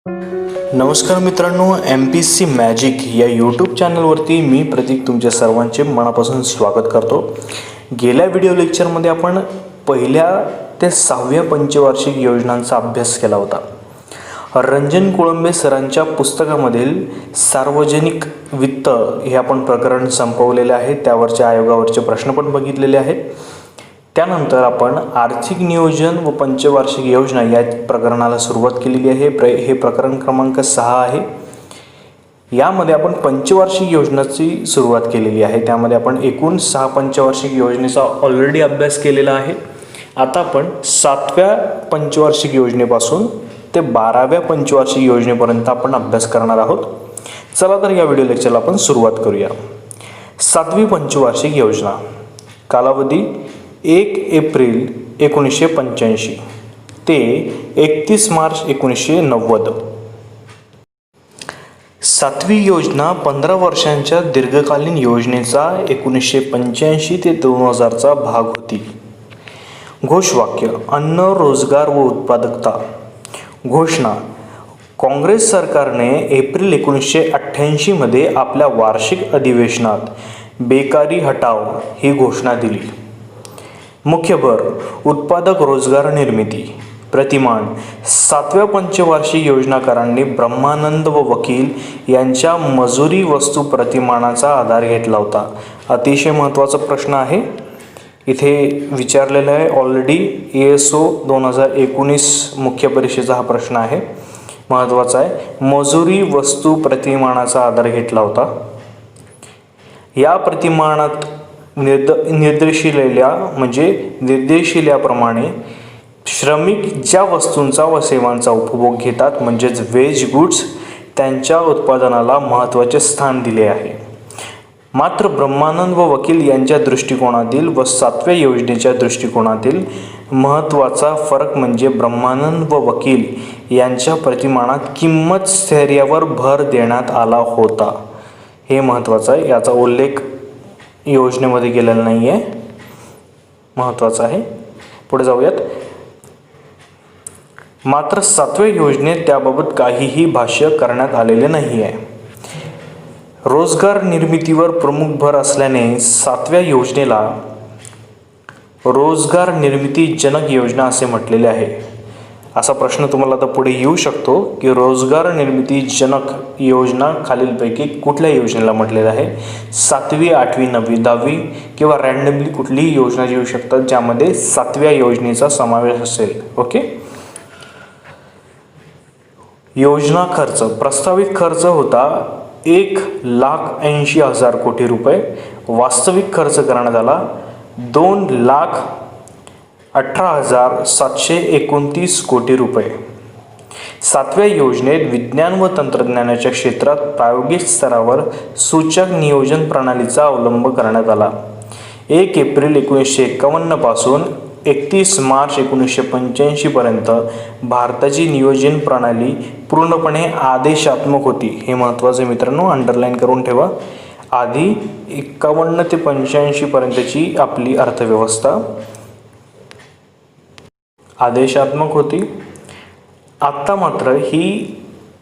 नमस्कार मित्रांनो, MPSC magic या यूट्यूब चॅनलवरती मी प्रतीक तुमच्या सर्वांचे मनापासून स्वागत करतो. गेल्या व्हिडिओ लेक्चरमध्ये आपण पहिल्या ते 6व्या पंचवार्षिक योजनांचा अभ्यास केला होता. रंजन कोळंबे सरांच्या पुस्तकामधील सार्वजनिक वित्त हे आपण प्रकरण संपवलेले आहे. त्यावरच्या आयोगावरचे प्रश्न पण बघितलेले आहेत. त्यानंतर आपण आर्थिक नियोजन व पंचवार्षिक योजना या प्रकरणाला सुरुवात केलेली आहे. हे प्रकरण क्रमांक 6 आहे. यामध्ये आपण पंचवार्षिक योजनेची सुरुवात केलेली आहे. त्यामध्ये आपण एकूण 6 पंचवार्षिक योजनेचा ऑलरेडी अभ्यास केलेला आहे. आता आपण 7व्या पंचवार्षिक योजनेपासून ते 12व्या पंचवार्षिक योजनेपर्यंत आपण अभ्यास करणार आहोत. चला तर या व्हिडिओ लेक्चरला आपण सुरुवात करूया. 7वी पंचवार्षिक योजना, कालावधी 1 एप्रिल 1985 ते 31 मार्च 1990. 7वी योजना 15 वर्षांच्या दीर्घकालीन योजनेचा 1985 ते 2000चा भाग होती. घोषवाक्य: अन्न, रोजगार व उत्पादकता. घोषणा: काँग्रेस सरकारने एप्रिल 1988 मध्ये आपल्या वार्षिक अधिवेशनात बेकारी हटाव ही घोषणा दिली. मुख्य भर: उत्पादक रोजगार निर्मिती. प्रतिमान: 7व्या पंचवार्षिक योजनाकारांनी ब्रह्मानंद व वकील यांच्या मजुरी वस्तू प्रतिमानाचा आधार घेतला होता. अतिशय महत्त्वाचा प्रश्न आहे, इथे विचारलेला आहे. ऑलरेडी ASO 2019 मुख्य परीक्षेचा हा प्रश्न आहे, महत्त्वाचा आहे. मजुरी वस्तू प्रतिमानाचा आधार घेतला होता. या प्रतिमानात निर्देशिलेल्याप्रमाणे श्रमिक ज्या वस्तूंचा व सेवांचा उपभोग घेतात म्हणजेच वेज गुड्स, त्यांच्या उत्पादनाला महत्त्वाचे स्थान दिले आहे. मात्र ब्रह्मानंद व वकील यांच्या दृष्टिकोनातील व 7व्या योजनेच्या दृष्टिकोनातील महत्त्वाचा फरक म्हणजे ब्रह्मानंद व वकील यांच्या प्रतिमानात किंमत स्थैर्यावर भर देण्यात आला होता. हे महत्त्वाचं आहे. याचा उल्लेख योजनेमध्ये केलेला नाही आहे, महत्त्वाचं आहे. पुढे जाऊयात. मात्र 7व्या योजनेत त्याबाबत काहीही भाष्य करण्यात आलेले नाही आहे. रोजगार निर्मितीवर प्रमुख भर असल्याने 7व्या योजनेला रोजगार निर्मिती जनक योजना असे म्हटलेले आहे. असा प्रश्न तुम्हाला आता पुढे येऊ शकतो की रोजगार निर्मिती जनक योजना खालीलपैकी कुठल्या योजनेला म्हटलेलं आहे. 7वी, 8वी, 9वी, 10वी किंवा रँडमली कुठलीही योजना येऊ शकतात ज्यामध्ये 7व्या योजनेचा समावेश असेल. ओके. योजना खर्च: प्रस्तावित खर्च होता 1,80,000 कोटी रुपये. वास्तविक खर्च करण्यात आला 2,18,729 कोटी रुपये. 7व्या योजनेत विज्ञान व तंत्रज्ञानाच्या क्षेत्रात प्रायोगिक स्तरावर सूचक नियोजन प्रणालीचा अवलंब करण्यात आला. 1 एप्रिल 1951 पासून 31 मार्च 1985 पर्यंत भारताची नियोजन प्रणाली पूर्णपणे आदेशात्मक होती. हे महत्त्वाचे मित्रांनो, अंडरलाईन करून ठेवा. आधी 51 ते 85 पर्यंतची आपली अर्थव्यवस्था आदेशात्मक होती. आत्ता मात्र ही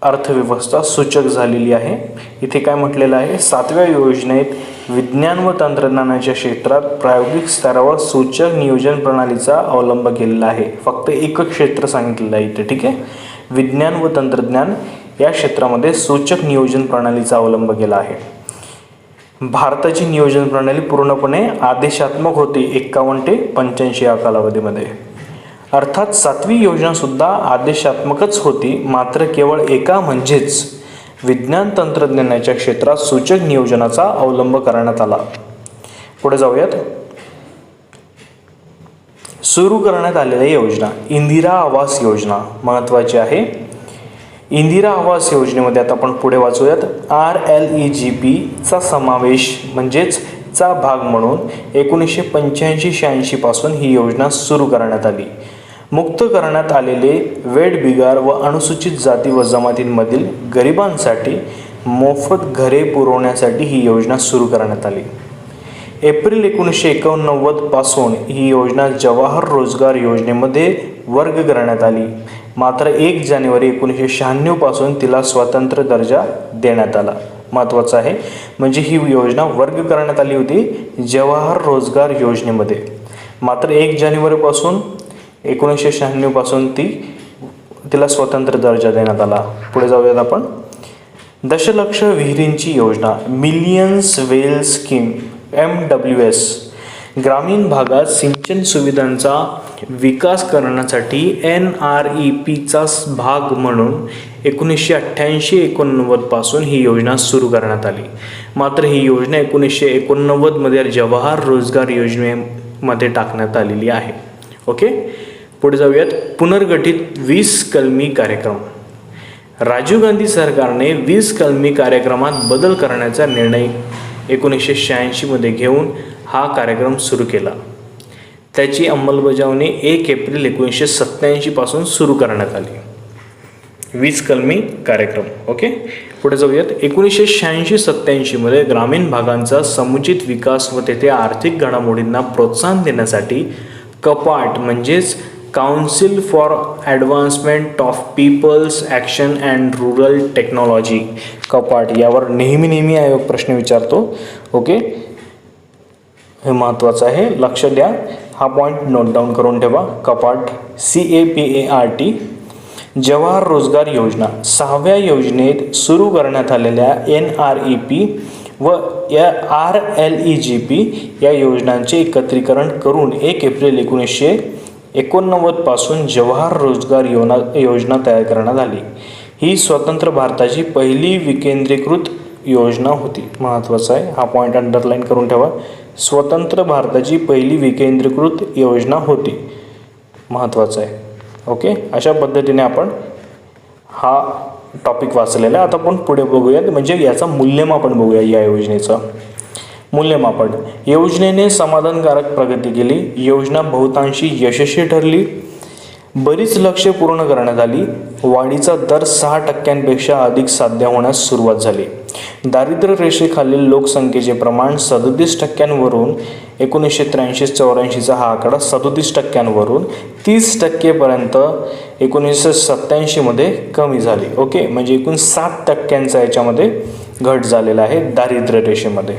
अर्थव्यवस्था सूचक झालेली आहे. इथे काय म्हटलेलं आहे, 7व्या योजनेत विज्ञान व तंत्रज्ञानाच्या क्षेत्रात प्रायोगिक स्तरावर सूचक नियोजन प्रणालीचा अवलंब केलेला आहे. फक्त एकच क्षेत्र सांगितलेलं आहे इथे. ठीक आहे. विज्ञान व तंत्रज्ञान या क्षेत्रामध्ये सूचक नियोजन प्रणालीचा अवलंब केला आहे. भारताची नियोजन प्रणाली पूर्णपणे आदेशात्मक होती 51 ते 85 या कालावधीमध्ये. अर्थात 7वी योजना सुद्धा आदेशात्मकच होती, मात्र केवळ एका म्हणजेच विज्ञान तंत्रज्ञानाच्या क्षेत्रात सूचक नियोजनाचा अवलंब करण्यात आला. पुढे जाऊयात. सुरू करण्यात आलेल्या योजना. इंदिरा आवास योजना महत्त्वाची आहे. इंदिरा आवास योजनेमध्ये आता आपण पुढे वाचूयात. RLEGP चा समावेश म्हणजेच चा भाग म्हणून 1985-86 पासून ही योजना सुरू करण्यात आली. मुक्त करण्यात आलेले वेठबिगार व अनुसूचित जाती व जमातींमधील गरिबांसाठी मोफत घरे पुरवण्यासाठी ही योजना सुरू करण्यात आली. एप्रिल 1989 पासून ही योजना जवाहर रोजगार योजनेमध्ये वर्ग करण्यात आली. मात्र 1 जानेवारी 1996 पासून तिला स्वतंत्र दर्जा देण्यात आला. महत्त्वाचं आहे म्हणजे ही योजना वर्ग करण्यात आली होती जवाहर रोजगार योजनेमध्ये. मात्र 1 जानेवारीपासून 1996 पासून तिला स्वतंत्र दर्जा देण्यात आला. पुढे जाऊयात आपण. दशलक्ष विहिरींची योजना, मिलियन्स वेल स्कीम MWS, ग्रामीण भागात सिंचन सुविधांचा विकास करण्यासाठी NREPचा भाग म्हणून 1988-89 पासून ही योजना सुरू करण्यात आली. मात्र ही योजना 1989 मध्ये जवाहर रोजगार योजनेमध्ये टाकण्यात आलेली आहे. ओके, पुढे जाऊयात. पुनर्गठित 20 कलमी कार्यक्रम. राजीव गांधी सरकारने 20 कलमी कार्यक्रमात बदल करण्याचा निर्णय 1986 मध्ये घेऊन हा कार्यक्रम सुरू केला. त्याची अंमलबजावणी 1 एप्रिल 1987 पासून सुरू करण्यात आली. 20 कलमी कार्यक्रम. ओके, पुढे जाऊयात. 1986-87 मध्ये ग्रामीण भागांचा समुचित विकास व तेथे आर्थिक घडामोडींना प्रोत्साहन देण्यासाठी कपाट म्हणजेच council for advancement of people's action and rural technology, कपाट, यावर नेहमी आयोग प्रश्न विचारतो. ओके, हे महत्त्वाचं आहे, लक्ष द्या, हा पॉईंट नोट डाऊन करून ठेवा. कपाट CAPART. जवाहर रोजगार योजना, 6व्या योजनेत सुरू करण्यात आलेल्या NREP व RLEGP या योजनांचे एकत्रीकरण करून 1 एप्रिल 1989 पासून जवाहर रोजगार योजना तयार करण्यात आली. ही स्वतंत्र भारताची पहिली विकेंद्रीकृत योजना होती. महत्त्वाचं आहे, हा पॉईंट अंडरलाईन करून ठेवा. स्वतंत्र भारताची पहिली विकेंद्रीकृत योजना होती. महत्त्वाचं आहे. ओके, अशा पद्धतीने आपण हा टॉपिक वाचलेला आहे. आता आपण पुढे बघूयात, म्हणजे याचं मूल्यमापन बघूया. या योजनेचं मूल्यमापन. योजनेने समाधानकारक प्रगती केली. योजना बहुतांशी यशस्वी ठरली. बरीच लक्ष्ये पूर्ण करण्यात आली. वाढीचा दर 6% अधिक साध्य होण्यास सुरुवात झाली. दारिद्र्य रेषेखालील लोकसंख्येचे प्रमाण 37% वरून 1983-84चा हा आकडा 37% वरून 30% पर्यंत 1987 मध्ये कमी झाली. ओके, म्हणजे एकूण 7% याच्यामध्ये घट झालेला आहे दारिद्र्य रेषेमध्ये.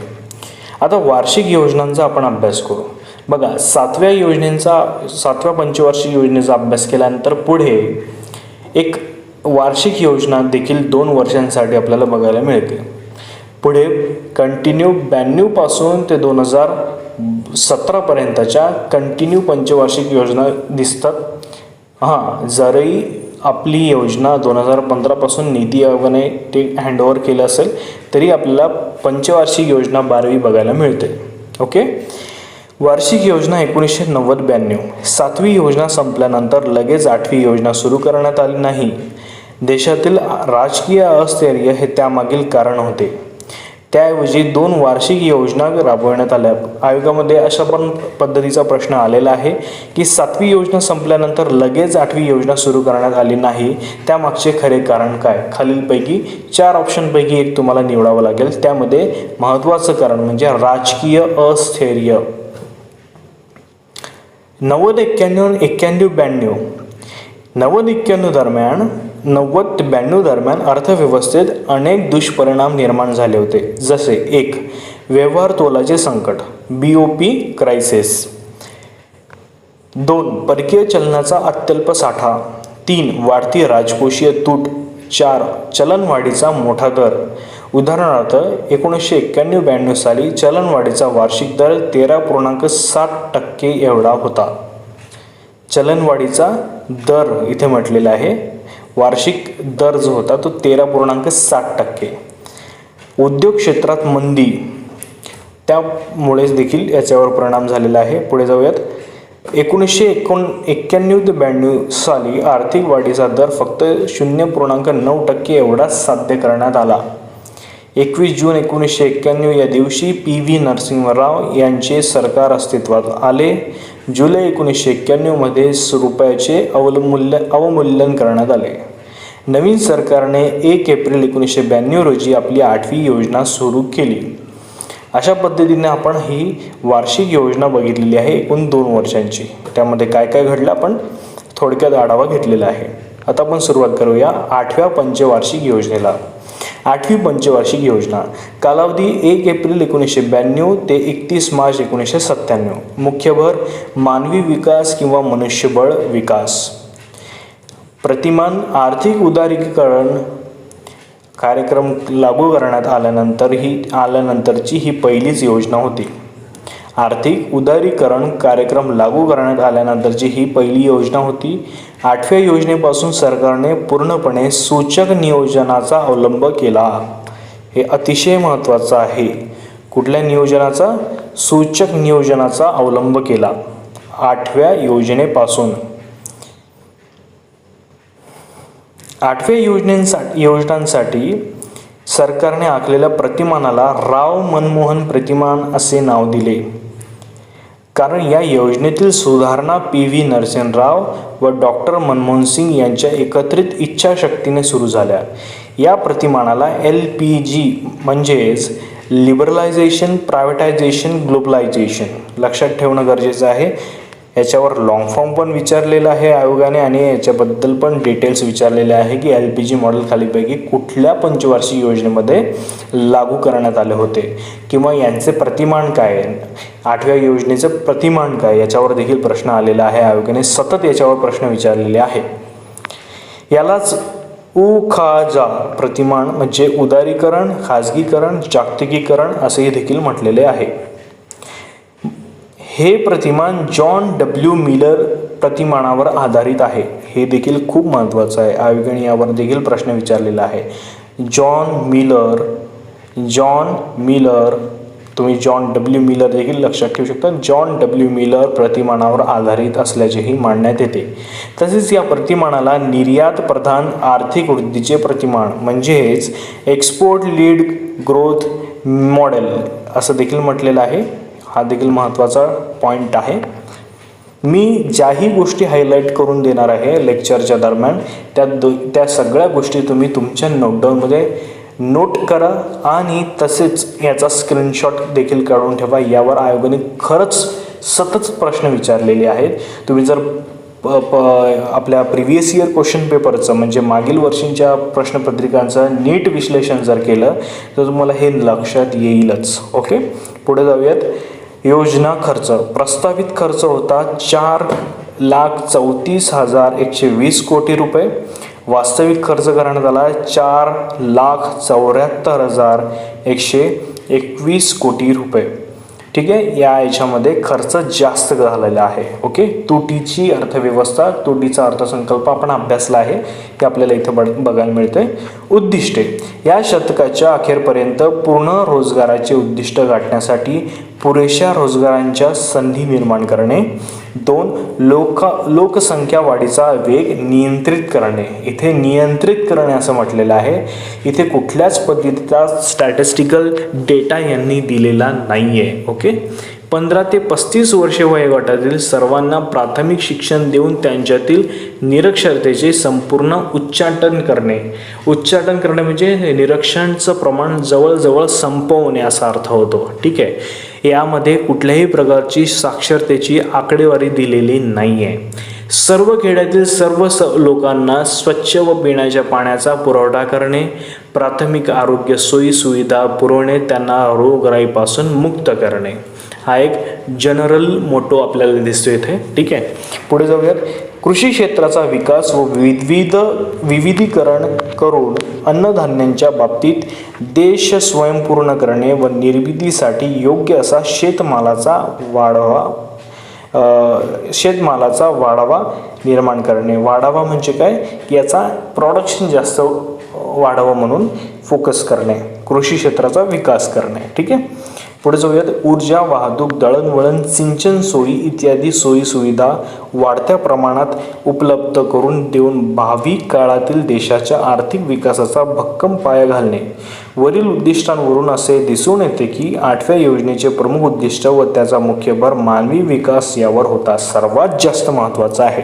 आता वार्षिक योजनांचा आपण अभ्यास करू. बघा, 7व्या पंचवार्षिक योजनेचा अभ्यास केल्यानंतर पुढे एक वार्षिक योजना देखील 2 वर्षांसाठी आपल्याला बघायला मिळते. पुढे कंटिन्यू 92 पासून ते 2017 पर्यंतच्या कंटिन्यू पंचवार्षिक योजना दिसतात. जरी आपली योजना 2015 पासून नीती आयोगाने ते हँडओव्हर केलं असेल तरी आपल्याला पंचवार्षिक योजना 12वी बघायला मिळते. ओके, वार्षिक योजना 1990-92. 7वी योजना संपल्यानंतर लगेच 8वी योजना सुरू करण्यात आली नाही. देशातील राजकीय अस्थिर्य हे त्यामागील कारण होते. त्याऐवजी 2 वार्षिक योजना राबवण्यात आल्या. आयोगामध्ये अशा पण पद्धतीचा प्रश्न आलेला आहे की 7वी योजना संपल्यानंतर लगेच 8वी योजना सुरू करण्यात आली नाही, त्यामागचे खरे कारण काय? खालीलपैकी 4 ऑप्शनपैकी एक तुम्हाला निवडावं लागेल. त्यामध्ये महत्त्वाचं कारण म्हणजे राजकीय अस्थिर्य. 90-91-92 90-92 दरम्यान अर्थव्यवस्थेत अनेक दुष्परिणाम निर्माण झाले होते, जसे 1. व्यवहार तोलाचे संकट BOP क्रायसिस. 2. परकीय चलनाचा अत्यल्प साठा. 3. वाढती राजकोषीय तूट. 4. चलनवाढीचा मोठा दर. उदाहरणार्थ 1991-92 साली चलनवाढीचा वार्षिक दर 13.7% एवढा होता. चलनवाढीचा दर इथे म्हटलेला आहे, वार्षिक दर जो होता तो 13.7%. उद्योग क्षेत्रात मंदी, त्यामुळेच देखील याच्यावर परिणाम झालेला आहे. पुढे जाऊयात. 1991-92 साली आर्थिक वाढीचा दर फक्त 0.9% एवढा साध्य करण्यात आला. 21 जून 1991 या दिवशी PV नरसिंहराव यांचे सरकार अस्तित्वात आले. जुलै 1991 मध्ये रुपयाचे अवमूल्यन करण्यात आले. नवीन सरकारने 1 एप्रिल 1992 रोजी आपली 8वी योजना सुरू केली. अशा पद्धतीने आपण ही वार्षिक योजना बघितलेली आहे एकूण 2 वर्षांची. त्यामध्ये काय काय घडलं आपण थोडक्यात आढावा घेतलेला आहे. आता आपण सुरुवात करूया 8व्या पंचवार्षिक योजनेला. 8वी पंचवार्षिक योजना, कालावधी 1 एप्रिल 1992 ते 31 मार्च 1997. मुख्य भर मानवी विकास किंवा मनुष्यबळ विकास. प्रतिमान आर्थिक उदारीकरण कार्यक्रम लागू करण्यात आल्यानंतरची ही पहिलीच योजना होती. आर्थिक उदारीकरण कार्यक्रम लागू करण्यात आल्यानंतरची ही पहिली योजना होती. 8व्या योजनेपासून सरकारने पूर्णपणे सूचक नियोजनाचा अवलंब केला. हे अतिशय महत्त्वाचं आहे. कुठल्या नियोजनाचा? सूचक नियोजनाचा अवलंब केला 8व्या योजनेपासून. 8व्या योजनांसाठी सरकारने आखलेल्या प्रतिमानाला राव मनमोहन प्रतिमान असे नाव दिले, कारण या योजनेतील सुधारणा PV नरसिंहराव व डॉक्टर मनमोहन सिंग यांच्या एकत्रित इच्छाशक्तीने सुरू झाल्या. या प्रतिमानाला LPG म्हणजेच लिबरलायझेशन, प्रायव्हेटायझेशन, ग्लोबलायझेशन लक्षात ठेवणं गरजेचं आहे. याच्यावर लॉंग फॉर्म पण विचारलेला आहे आयोगाने आणि याच्याबद्दल पण डिटेल्स विचारलेले आहे की LPG मॉडेल खालीपैकी कुठल्या पंचवार्षिक योजनेमध्ये लागू करण्यात आले होते किंवा यांचे प्रतिमान काय, 8व्या योजनेचं प्रतिमान काय, याच्यावर देखील प्रश्न आलेला आहे. आयोगाने सतत याच्यावर प्रश्न विचारलेले आहे. यालाच UKAJA प्रतिमान म्हणजे उदारीकरण, खाजगीकरण, जागतिकीकरण असेही देखील म्हटलेले आहे. हे प्रतिमान जॉन W मिलर प्रतिमानावर आधारित आहे. हे देखील खूप महत्त्वाचं आहे. आयोगाने यावर देखील प्रश्न विचारलेला आहे. जॉन मिलर तुम्ही जॉन W मिलर देखील लक्षात ठेवू शकता. जॉन W मिलर प्रतिमानावर आधारित असल्याचेही मांडण्यात येते. तसेच या प्रतिमानाला निर्यात प्रधान आर्थिक वृद्धीचे प्रतिमान म्हणजेच एक्सपोर्ट लीड ग्रोथ मॉडेल असं देखील म्हटलेलं आहे. हा देखील महत्त्वाचा पॉईंट आहे. मी ज्याही गोष्टी हायलाईट करून देणार आहे लेक्चरच्या दरम्यान त्या सगळ्या गोष्टी तुम्ही तुमच्या नोटडाऊनमध्ये नोट करा आणि तसेच याचा स्क्रीनशॉट देखील काढून ठेवा. यावर आयोगाने खरंच सतत प्रश्न विचारलेले आहेत. तुम्ही जर आपल्या प्रिव्हियस इयर क्वेश्चन पेपरचं म्हणजे मागील वर्षींच्या प्रश्नपत्रिकांचं नीट विश्लेषण जर केलं तर तुम्हाला हे लक्षात येईलच. ओके, पुढे जाऊयात. योजना खर्च, प्रस्तावित खर्च होता 4,34,120 कोटी रुपये. वास्तविक खर्च करण्यात आला 4,74,121 कोटी रुपये. ठीक आहे, याच्यामध्ये खर्च जास्त झालेला आहे. ओके, तुटीची अर्थव्यवस्था, तुटीचा अर्थसंकल्प आपण अभ्यासला आहे ते आपल्याला इथं बघायला मिळते. उद्दिष्टे, या शतकाच्या अखेरपर्यंत पूर्ण रोजगाराचे उद्दिष्ट गाठण्यासाठी पुरेशा रोजगारांच्या संधी निर्माण करणे. 2. लोकसंख्या वाढीचा वेग नियंत्रित करणे. इथे नियंत्रित करणे असं म्हटलेलं आहे. इथे कुठल्याच पद्धतीचा स्टॅटिस्टिकल डेटा यांनी दिलेला नाही आहे. ओके, 15 ते 35 वर्षे वयोगटातील सर्वांना प्राथमिक शिक्षण देऊन त्यांच्यातील निरक्षरतेचे संपूर्ण उच्चाटन करणे. उच्चाटन करणे म्हणजे निरक्षरांचं प्रमाण जवळजवळ संपवणे असा अर्थ होतो. ठीक आहे, यामध्ये कुठल्याही प्रकारची साक्षरतेची आकडेवारी दिलेली नाही आहे. सर्व खेड्यातील सर्व लोकांना स्वच्छ व पिण्याच्या पाण्याचा पुरवठा करणे. प्राथमिक आरोग्य सोयी सुविधा पुरवणे. त्यांना रोगराईपासून मुक्त करणे. हा एक जनरल मोटो आपल्याला दिसतो इथे. ठीक आहे, पुढे जाऊयात. कृषी क्षेत्राचा विकास व विविधीकरण करून अन्नधान्यांच्या बाबतीत देश स्वयंपूर्ण करणे व निर्मितीसाठी योग्य असा शेतमालाचा वाढावा निर्माण करणे. वाढावा म्हणजे काय की याचा प्रोडक्शन जास्त वाढावं म्हणून फोकस करणे, कृषी क्षेत्राचा विकास करणे. ठीक आहे, पुढे जाऊयात. ऊर्जा, वाहतूक, दळणवळण, सिंचन सोयी इत्यादी सोयी सुविधा वाढत्या प्रमाणात उपलब्ध करून देऊन भावी काळातील देशाच्या आर्थिक विकासाचा भक्कम पाया घालणे. वरील उद्दिष्टांवरून असे दिसून येते की 8व्या योजनेचे प्रमुख उद्दिष्ट व त्याचा मुख्य भर मानवी विकास यावर होता. सर्वात जास्त महत्त्वाचा आहे.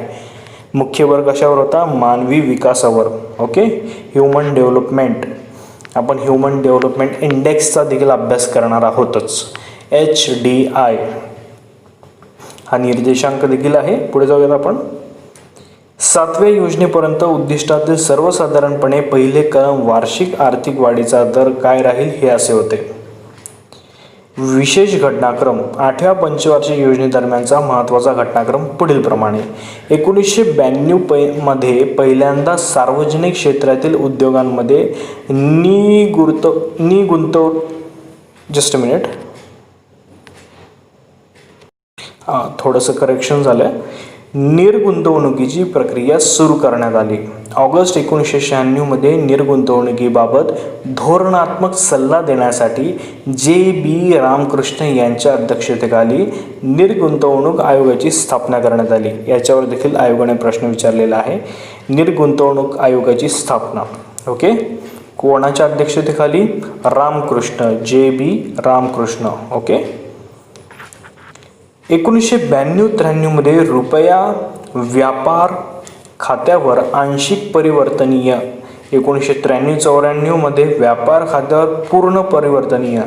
मुख्य भर कशावर होता? मानवी विकासावर. Okay, human development. आपण ह्युमन डेव्हलपमेंट इंडेक्सचा देखील अभ्यास करणार आहोतच. HDI हा निर्देशांक देखील आहे. पुढे जाऊयात आपण. 7व्या योजनेपर्यंत उद्दिष्टातील सर्वसाधारणपणे पहिले कलम वार्षिक आर्थिक वाढीचा दर काय राहील हे असे होते. विशेष घटनाक्रम 8व्या पंचवार्षिक योजनेदरम्यानचा महत्त्वाचा घटनाक्रम पुढीलप्रमाणे. 1992 मध्ये पहिल्यांदा सार्वजनिक क्षेत्रातील उद्योगांमध्ये थोडंसं करेक्शन झालं. निर्गुंतवणुकीची प्रक्रिया सुरू करण्यात आली. ऑगस्ट 1996 मध्ये निर्गुंतवणुकीबाबत धोरणात्मक सल्ला देण्यासाठी जे.बी. रामकृष्ण यांच्या अध्यक्षतेखाली निर्गुंतवणूक आयोगाची स्थापना करण्यात आली. याच्यावर देखील आयोगाने प्रश्न विचारलेला आहे. निर्गुंतवणूक आयोगाची स्थापना ओके कोणाच्या अध्यक्षतेखाली? रामकृष्ण, जे.बी. रामकृष्ण. ओके 1992-93 मध्ये रुपया व्यापार खात्यावर आंशिक परिवर्तनीय, 1993-94 मध्ये व्यापार खात्यावर पूर्ण परिवर्तनीय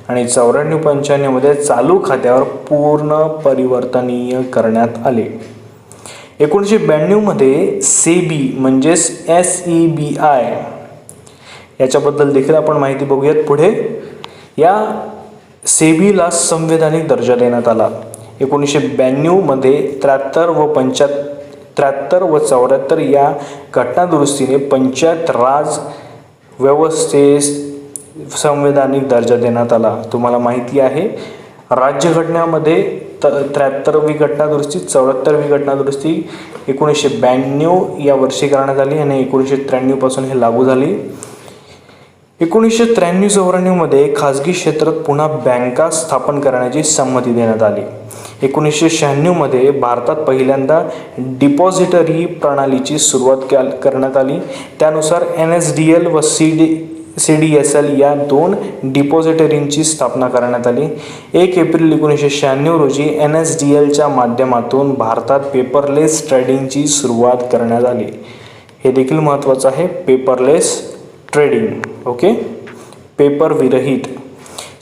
आणि 94-95 मध्ये चालू खात्यावर पूर्ण परिवर्तनीय करण्यात आले. 1992 मध्ये सेबी म्हणजेच SEBI याच्याबद्दल देखील आपण माहिती बघूयात पुढे. या सेबीला संवैधानिक दर्जा देण्यात आला. 1992 मध्ये 73 व 74 या घटनादुरुस्तीने पंचायत राज व्यवस्थेस संवैधानिक दर्जा देण्यात आला. तुम्हाला माहिती आहे राज्यघटनेमध्ये 73वी घटनादुरुस्ती 74वी घटनादुरुस्ती 1992 या वर्षी करण्यात आली आणि 1993 पासून हे लागू झाली. 1993-94 मध्ये खाजगी क्षेत्रात पुन्हा बँका स्थापन करण्याची संमती देण्यात आली. 1996 मध्ये भारतात पहिल्यांदा डिपॉझिटरी प्रणालीची सुरुवात करण्यात आली. त्यानुसार NSDL व CDSL या 2 डिपॉझिटरींची स्थापना करण्यात आली. 1 एप्रिल 1996 रोजी NSDLच्या माध्यमातून भारतात पेपरलेस ट्रेडिंगची सुरुवात करण्यात आली. हे देखील महत्त्वाचं आहे. पेपरलेस ट्रेडिंग ओके पेपर विरहित.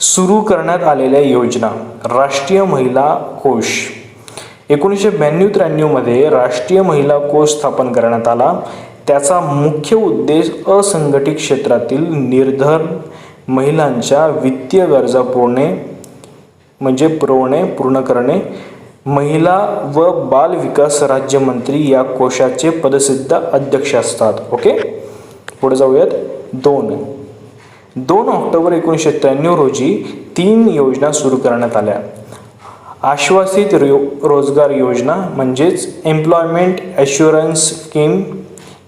सुरू करण्यात आलेल्या योजना. राष्ट्रीय महिला कोष. 1992-93 मध्ये राष्ट्रीय महिला कोष स्थापन करण्यात आला. त्याचा मुख्य उद्देश असंघटित क्षेत्रातील निर्धन महिलांच्या वित्तीय गरजा पूर्ण करणे. महिला व बाल विकास राज्यमंत्री या कोषाचे पदसिद्ध अध्यक्ष असतात. ओके पुढे जाऊयात. 2 ऑक्टोबर 1993 रोजी 3 योजना सुरू करण्यात आल्या. आश्वासित रोजगार योजना म्हणजेच एम्प्लॉयमेंट ॲश्युरन्स स्कीम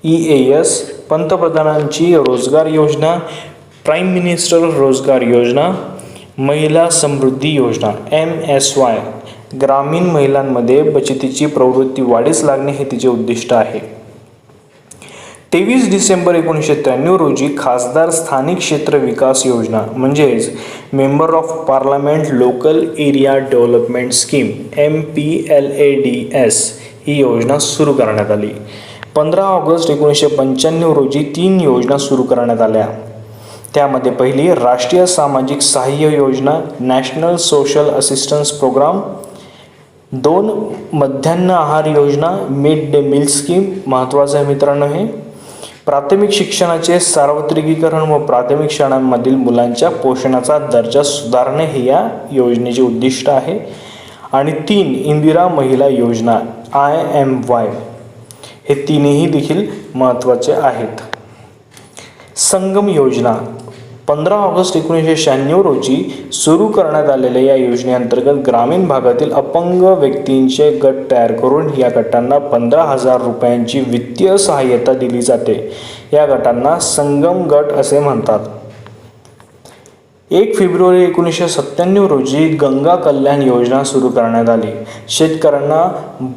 EAS, पंतप्रधानांची रोजगार योजना, प्राईम मिनिस्टर रोजगार योजना, महिला समृद्धी योजना MSY. ग्रामीण महिलांमध्ये बचतीची प्रवृत्ती वाढीस लागणे हे तिचे उद्दिष्ट आहे. 23 डिसेंबर 1993 रोजी खासदार स्थानिक क्षेत्र विकास योजना म्हणजेच member of parliament local area development scheme MPLADS ही योजना सुरू करण्यात आली. 15 ऑगस्ट 1995 रोजी 3 योजना सुरू करण्यात आल्या. त्यामध्ये पहिली राष्ट्रीय सामाजिक सहाय्य योजना नॅशनल सोशल असिस्टन्स प्रोग्राम. 2 मध्यान्ह आहार योजना मिड डे मील स्कीम. महत्त्वाचं आहे मित्रांनो हे. प्राथमिक शिक्षणाचे सार्वत्रिकीकरण व प्राथमिक शाळांमधील मुलांच्या पोषणाचा दर्जा सुधारणे हे या योजनेचे उद्दिष्ट आहे. आणि 3 इंदिरा महिला योजना IMY. हे तीनही देखील महत्त्वाचे आहेत. संगम योजना 15 ऑगस्ट 1996 रोजी सुरू करण्यात आलेल्या या योजनेअंतर्गत ग्रामीण भागातील अपंग व्यक्तींचे गट तयार करून या गटांना 15,000 रुपयांची वित्तीय सहाय्यता दिली जाते. या गटांना संगम गट असे म्हणतात. 1 फेब्रुवारी 1997 रोजी गंगा कल्याण योजना सुरू करण्यात आली. शेतकऱ्यांना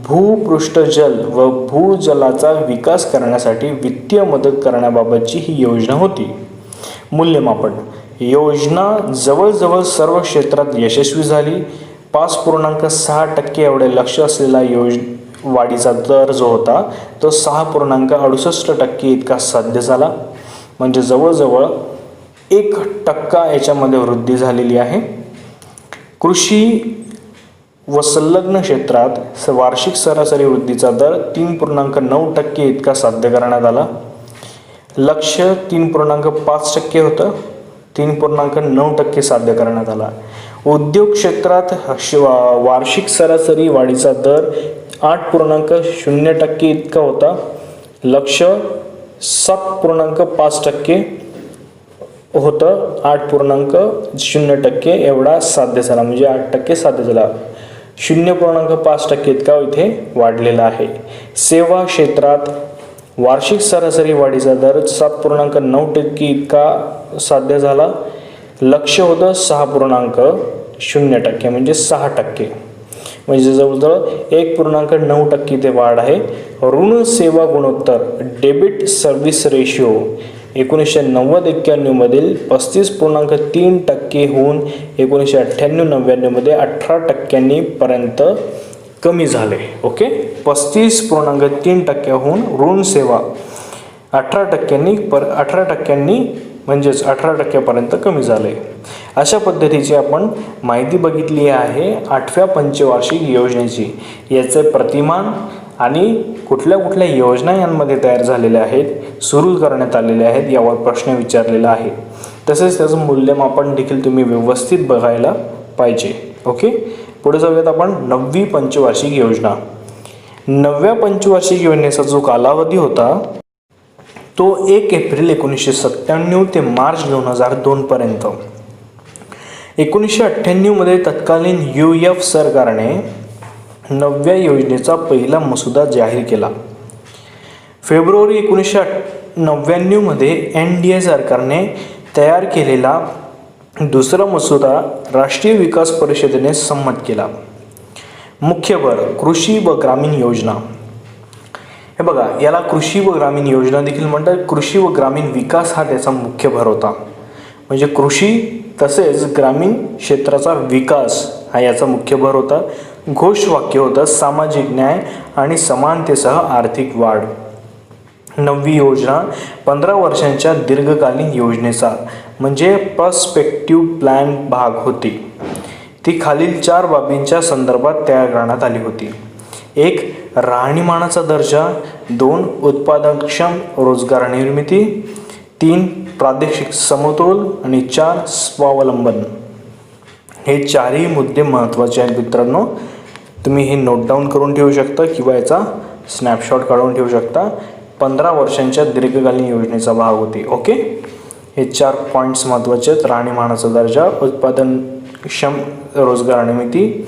भूपृष्ठजल व भूजलाचा विकास करण्यासाठी वित्तीय मदत करण्याबाबतची ही योजना होती. मूल्यमापन. योजना जवळजवळ सर्व क्षेत्रात यशस्वी झाली. 5.6% एवढे लक्ष असलेला वाढीचा दर जो होता तो 6.68% इतका साध्य झाला. म्हणजे जवळजवळ 1% याच्यामध्ये वृद्धी झालेली आहे. कृषी व संलग्न क्षेत्रात वार्षिक सरासरी वृद्धीचा दर 3.9% इतका साध्य करण्यात आला. लक्ष्य 3.5% होतं, 3.9% साध्य करण्यात आला. उद्योग क्षेत्रात वार्षिक सरासरी वाढीचा दर 8.0% इतका होता. लक्ष्य 7.5% होतं. 8.0% एवढा साध्य झाला, म्हणजे 8% साध्य झाला. 0.5% इतका इथे वाढलेला आहे. सेवा क्षेत्रात वार्षिक सरासरी वाढीचा दर 7.9% इतका साध्य झाला. लक्ष्य होतं 6.0% म्हणजे 6%, म्हणजे जवळजवळ 1.9% इथे वाढ आहे. ऋण सेवा गुणोत्तर डेबिट सर्व्हिस रेशिओ 1990-91 मधील 35.3% होऊन 1998-99 मध्ये 18% पर्यंत कमी झाले. ओके, 35.3% होऊन ऋण सेवा 18% म्हणजेच 18% पर्यंत कमी झाले. अशा पद्धतीची आपण माहिती बघितली आहे 8व्या पंचवार्षिक योजनेची. याचे प्रतिमान आणि कुठल्या कुठल्या योजना यांमध्ये तयार झालेल्या आहेत, सुरू करण्यात आलेल्या आहेत, यावर प्रश्न विचारलेला आहे. तसेच त्याचं मूल्यमापन देखील तुम्ही व्यवस्थित बघायला पाहिजे. ओके, पुढे जाऊयात आपण 9वी पंचवार्षिक योजना. 9व्या पंचवार्षिक योजनेचा जो कालावधी होता तो 1 एप्रिल 1997 ते मार्च 2002 पर्यंत. 1998 मध्ये तत्कालीन UF सरकारने 9व्या योजनेचा पहिला मसुदा जाहीर केला. फेब्रुवारी 1999 मध्ये NDA सरकारने तयार केलेला दुसरा मसुदा राष्ट्रीय विकास परिषदेने संमत केला. मुख्य भर कृषी व ग्रामीण योजना. हे बघा, याला कृषी व ग्रामीण योजना देखील म्हणतात. कृषी व ग्रामीण विकास हा त्याचा मुख्य भर होता. म्हणजे कृषी तसेच ग्रामीण क्षेत्राचा विकास हा याचा मुख्य भर होता. घोषवाक्य होतं सामाजिक न्याय आणि समानतेसह आर्थिक वाढ. 9वी योजना 15 वर्षांच्या दीर्घकालीन योजनेचा म्हणजे पर्स्पेक्टिव्ह प्लॅन भाग होती. ती खालील 4 बाबींच्या संदर्भात तयार करण्यात आली होती. 1. राहणीमानाचा दर्जा. 2. उत्पादनक्षम रोजगार निर्मिती. 3. प्रादेशिक समतोल आणि 4. स्वावलंबन. हे 4ही मुद्दे महत्त्वाचे आहेत मित्रांनो. तुम्ही हे नोट डाऊन करून ठेवू शकता किंवा याचा स्नॅपशॉट काढून ठेवू शकता. 15 वर्षांच्या दीर्घकालीन योजनेचा भाग होती. ओके, हे 4 पॉईंट्स महत्त्वाचे आहेत. राहणीमानाचा दर्जा, उत्पादनक्षम रोजगार निर्मिती,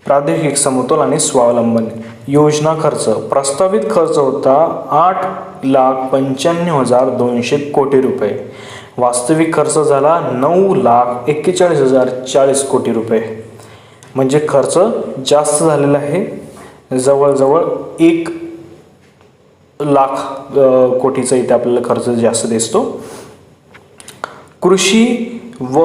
प्रादेशिक समतोल आणि स्वावलंबन. योजना खर्च. प्रस्तावित खर्च होता 8,95,200 कोटी रुपये. वास्तविक खर्च झाला 9,41,040 कोटी रुपये. म्हणजे खर्च जास्त झालेला आहे. जवळजवळ 1,00,000 कोटीचा इथे आपल्याला खर्च जास्त दिसतो. कृषी व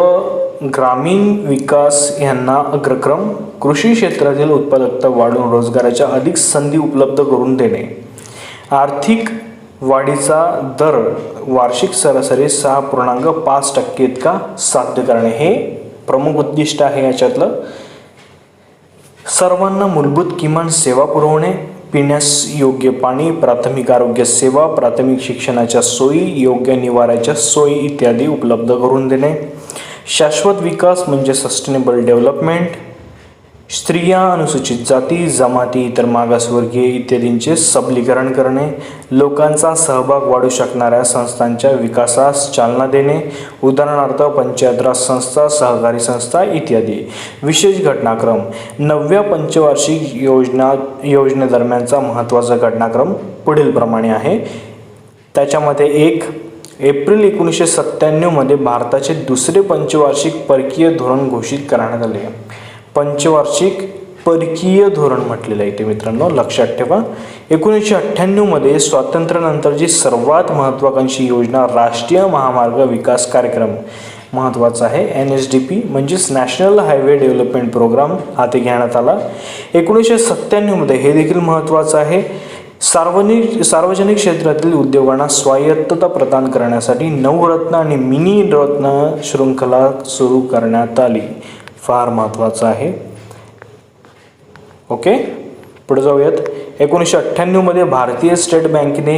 ग्रामीण विकास यांना अग्रक्रम. कृषी क्षेत्रातील उत्पादकता वाढवून रोजगाराच्या अधिक संधी उपलब्ध करून देणे. आर्थिक वाढीचा दर वार्षिक सरासरी 6.5% इतका साध्य करणे हे प्रमुख उद्दिष्ट आहे याच्यातलं. सर्वांना मूलभूत किमान सेवा पुरवणे. पिण्यास योग्य पाणी, प्राथमिक आरोग्य सेवा, प्राथमिक शिक्षणाच्या सोयी, योग्य निवाऱ्याच्या सोयी इत्यादी उपलब्ध करून देणे. शाश्वत विकास म्हणजे सस्टेनेबल डेव्हलपमेंट. स्त्रिया, अनुसूचित जाती, जमाती, इतर मागासवर्गीय इत्यादींचे सबलीकरण करणे. लोकांचा सहभाग वाढू शकणाऱ्या संस्थांच्या विकासास चालना देणे. उदाहरणार्थ पंचायत राज संस्था, सहकारी संस्था इत्यादी. विशेष घटनाक्रम. 9व्या पंचवार्षिक योजनेदरम्यानचा महत्त्वाचा घटनाक्रम पुढील प्रमाणे आहे. त्याच्यामध्ये 1. एप्रिल 1997 मध्ये भारताचे दुसरे पंचवार्षिक परकीय धोरण घोषित करण्यात आले. पंचवार्षिक परकीय धोरण म्हटलेलं आहे ते मित्रांनो, लक्षात ठेवा. 1998 मध्ये स्वातंत्र्यानंतरची सर्वात महत्त्वाकांक्षी योजना राष्ट्रीय महामार्ग विकास कार्यक्रम महत्त्वाचा आहे. NSDP म्हणजेच नॅशनल हायवे डेव्हलपमेंट प्रोग्राम हा ते घेण्यात आला. 1997 मध्ये हे देखील महत्त्वाचं आहे. सार्वजनिक क्षेत्रातील उद्योगांना स्वायत्तता प्रदान करण्यासाठी नवरत्न आणि मिनी रत्न शृंखला सुरू करण्यात आली. फार महत्त्वाचं आहे. ओके, पुढे जाऊयात. 1998 मध्ये भारतीय स्टेट बँकेने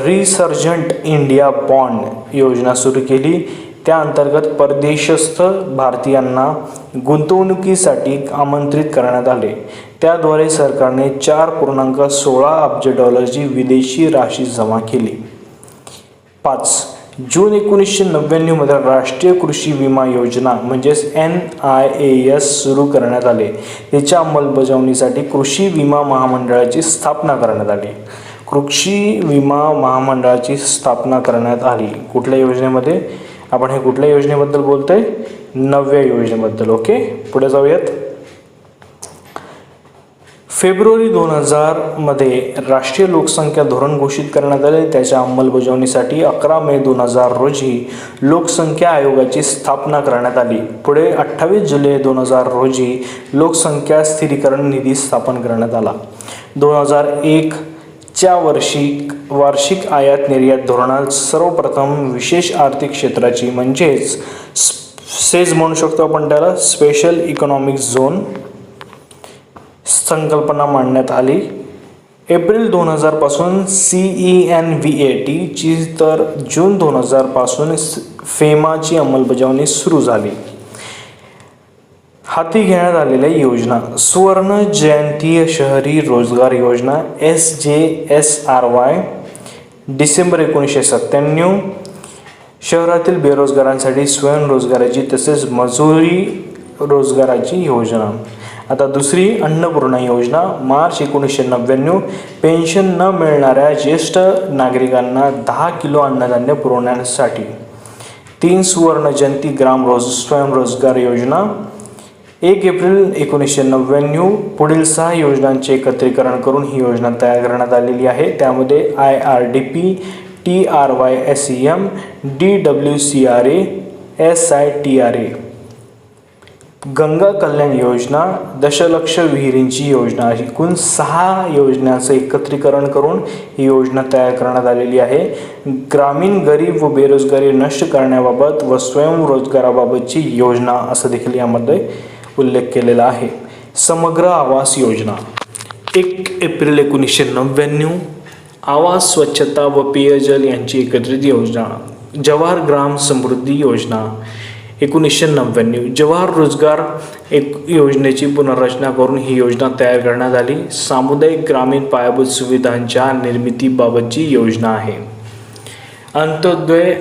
रिसर्जंट इंडिया बॉन्ड योजना सुरू केली. त्या अंतर्गत परदेशस्थ भारतीयांना गुंतवणुकीसाठी आमंत्रित करण्यात आले. त्याद्वारे सरकारने 4.16 अब्ज डॉलरची विदेशी राशी जमा केली. 5. जून 1999 मध्ये राष्ट्रीय कृषी विमा योजना म्हणजेच NIAS सुरू करण्यात आले. याच्या अंमलबजावणीसाठी कृषी विमा महामंडळाची स्थापना करण्यात आली. कृषी विमा महामंडळाची स्थापना करण्यात आली. कुठल्या योजनेमध्ये? आपण हे कुठल्या योजनेबद्दल बोलतोय? 9व्या योजनेबद्दल. ओके, पुढे जाऊयात. फेब्रुवारी 2000 मध्ये राष्ट्रीय लोकसंख्या धोरण घोषित करण्यात आले. त्याच्या अंमलबजावणीसाठी 11 मे 2000 रोजी लोकसंख्या आयोगाची स्थापना करण्यात आली. पुढे 28 जुलै 2000 रोजी लोकसंख्या स्थिरीकरण निधी स्थापन करण्यात आला. 2001 च्या वार्षिक आयात निर्यात धोरणात सर्वप्रथम विशेष आर्थिक क्षेत्राची म्हणजेच सेज म्हणू शकतो आपण त्याला, स्पेशल इकॉनॉमिक झोन संकल्पना मांडण्यात आली. एप्रिल 2000 पासून CENVAT ची तर जून 2000 पासून फेमाची अंमलबजावणी सुरू झाली. हाती घेण्यात आलेल्या योजना: सुवर्ण जयंती शहरी रोजगार योजना SJSRY डिसेंबर 1997. शहरातील बेरोजगारांसाठी स्वयंरोजगाराची तसेच मजुरी रोजगाराची योजना. आता दुसरी अन्नपूर्णा योजना मार्च 1999. पेन्शन न मिळणाऱ्या ज्येष्ठ नागरिकांना 10 किलो अन्नधान्य पुरवण्यासाठी. 3 सुवर्ण जयंती स्वयंरोजगार योजना 1 एप्रिल 1999. पुढील 6 योजनांचे एकत्रीकरण करून ही योजना तयार करण्यात आलेली आहे. त्यामध्ये IRDP, TRYSEM, DWCRA, SITRA. Ganga Kalyan Yojana, दशलक्ष विहिरींची योजना. एकूण 6 योजनांचं एकत्रीकरण करून ही योजना तयार करण्यात आलेली आहे. ग्रामीण गरीब व बेरोजगारी नष्ट करण्याबाबत व स्वयंरोजगाराबाबतची योजना असं देखील यामध्ये उल्लेख केलेला आहे. समग्र आवास योजना 1 एप्रिल 1999. आवास, स्वच्छता व पेयजल यांची एकत्रित योजना. जवाहर ग्राम समृद्धी योजना 1999. जवाहर रोजगार योजनेची पुनर्रचना करून ही योजना तयार करण्यात आली. सामुदायिक ग्रामीण पायाभूत सुविधांच्या निर्मितीबाबतची योजना आहे. अंत्योदय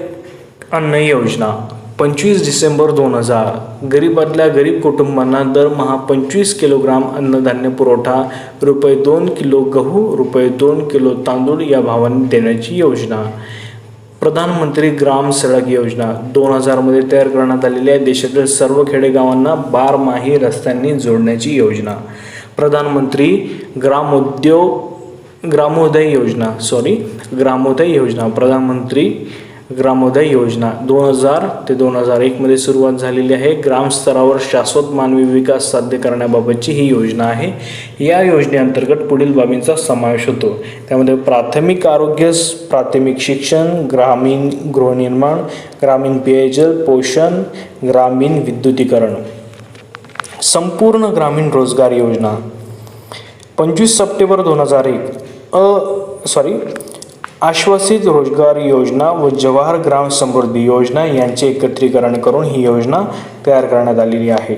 अन्न योजना 25 डिसेंबर 2000. गरीबातल्या गरीब कुटुंबांना दरमहा 25 किलोग्राम अन्नधान्य पुरवठा, ₹2 किलो गहू, ₹2 किलो तांदूळ या भावाने देण्याची योजना. प्रधानमंत्री ग्राम सडक योजना 2000 मध्ये तयार करण्यात आलेली आहे. देशातील सर्व खेडेगावांना बारमाही रस्त्यांनी जोडण्याची योजना. प्रधानमंत्री ग्रामोदय योजना प्रधानमंत्री ग्रामोदय योजना 2000 ते 2001 मध्ये सुरुवात झालेली आहे. ग्रामस्तरावर शाश्वत मानवी विकास साध्य करण्याबाबतची ही योजना आहे. या योजनेअंतर्गत पुढील बाबींचा समावेश होतो. त्यामध्ये प्राथमिक आरोग्य, प्राथमिक शिक्षण, ग्रामीण गृहनिर्माण, ग्रामीण पेयजल, पोषण, ग्रामीण विद्युतीकरण. संपूर्ण ग्रामीण रोजगार योजना 25 सप्टेंबर 2001. आश्वासित रोजगार योजना व जवाहर ग्राम समृद्धी योजना यांचे एकत्रीकरण करून ही योजना तयार करण्यात आलेली आहे.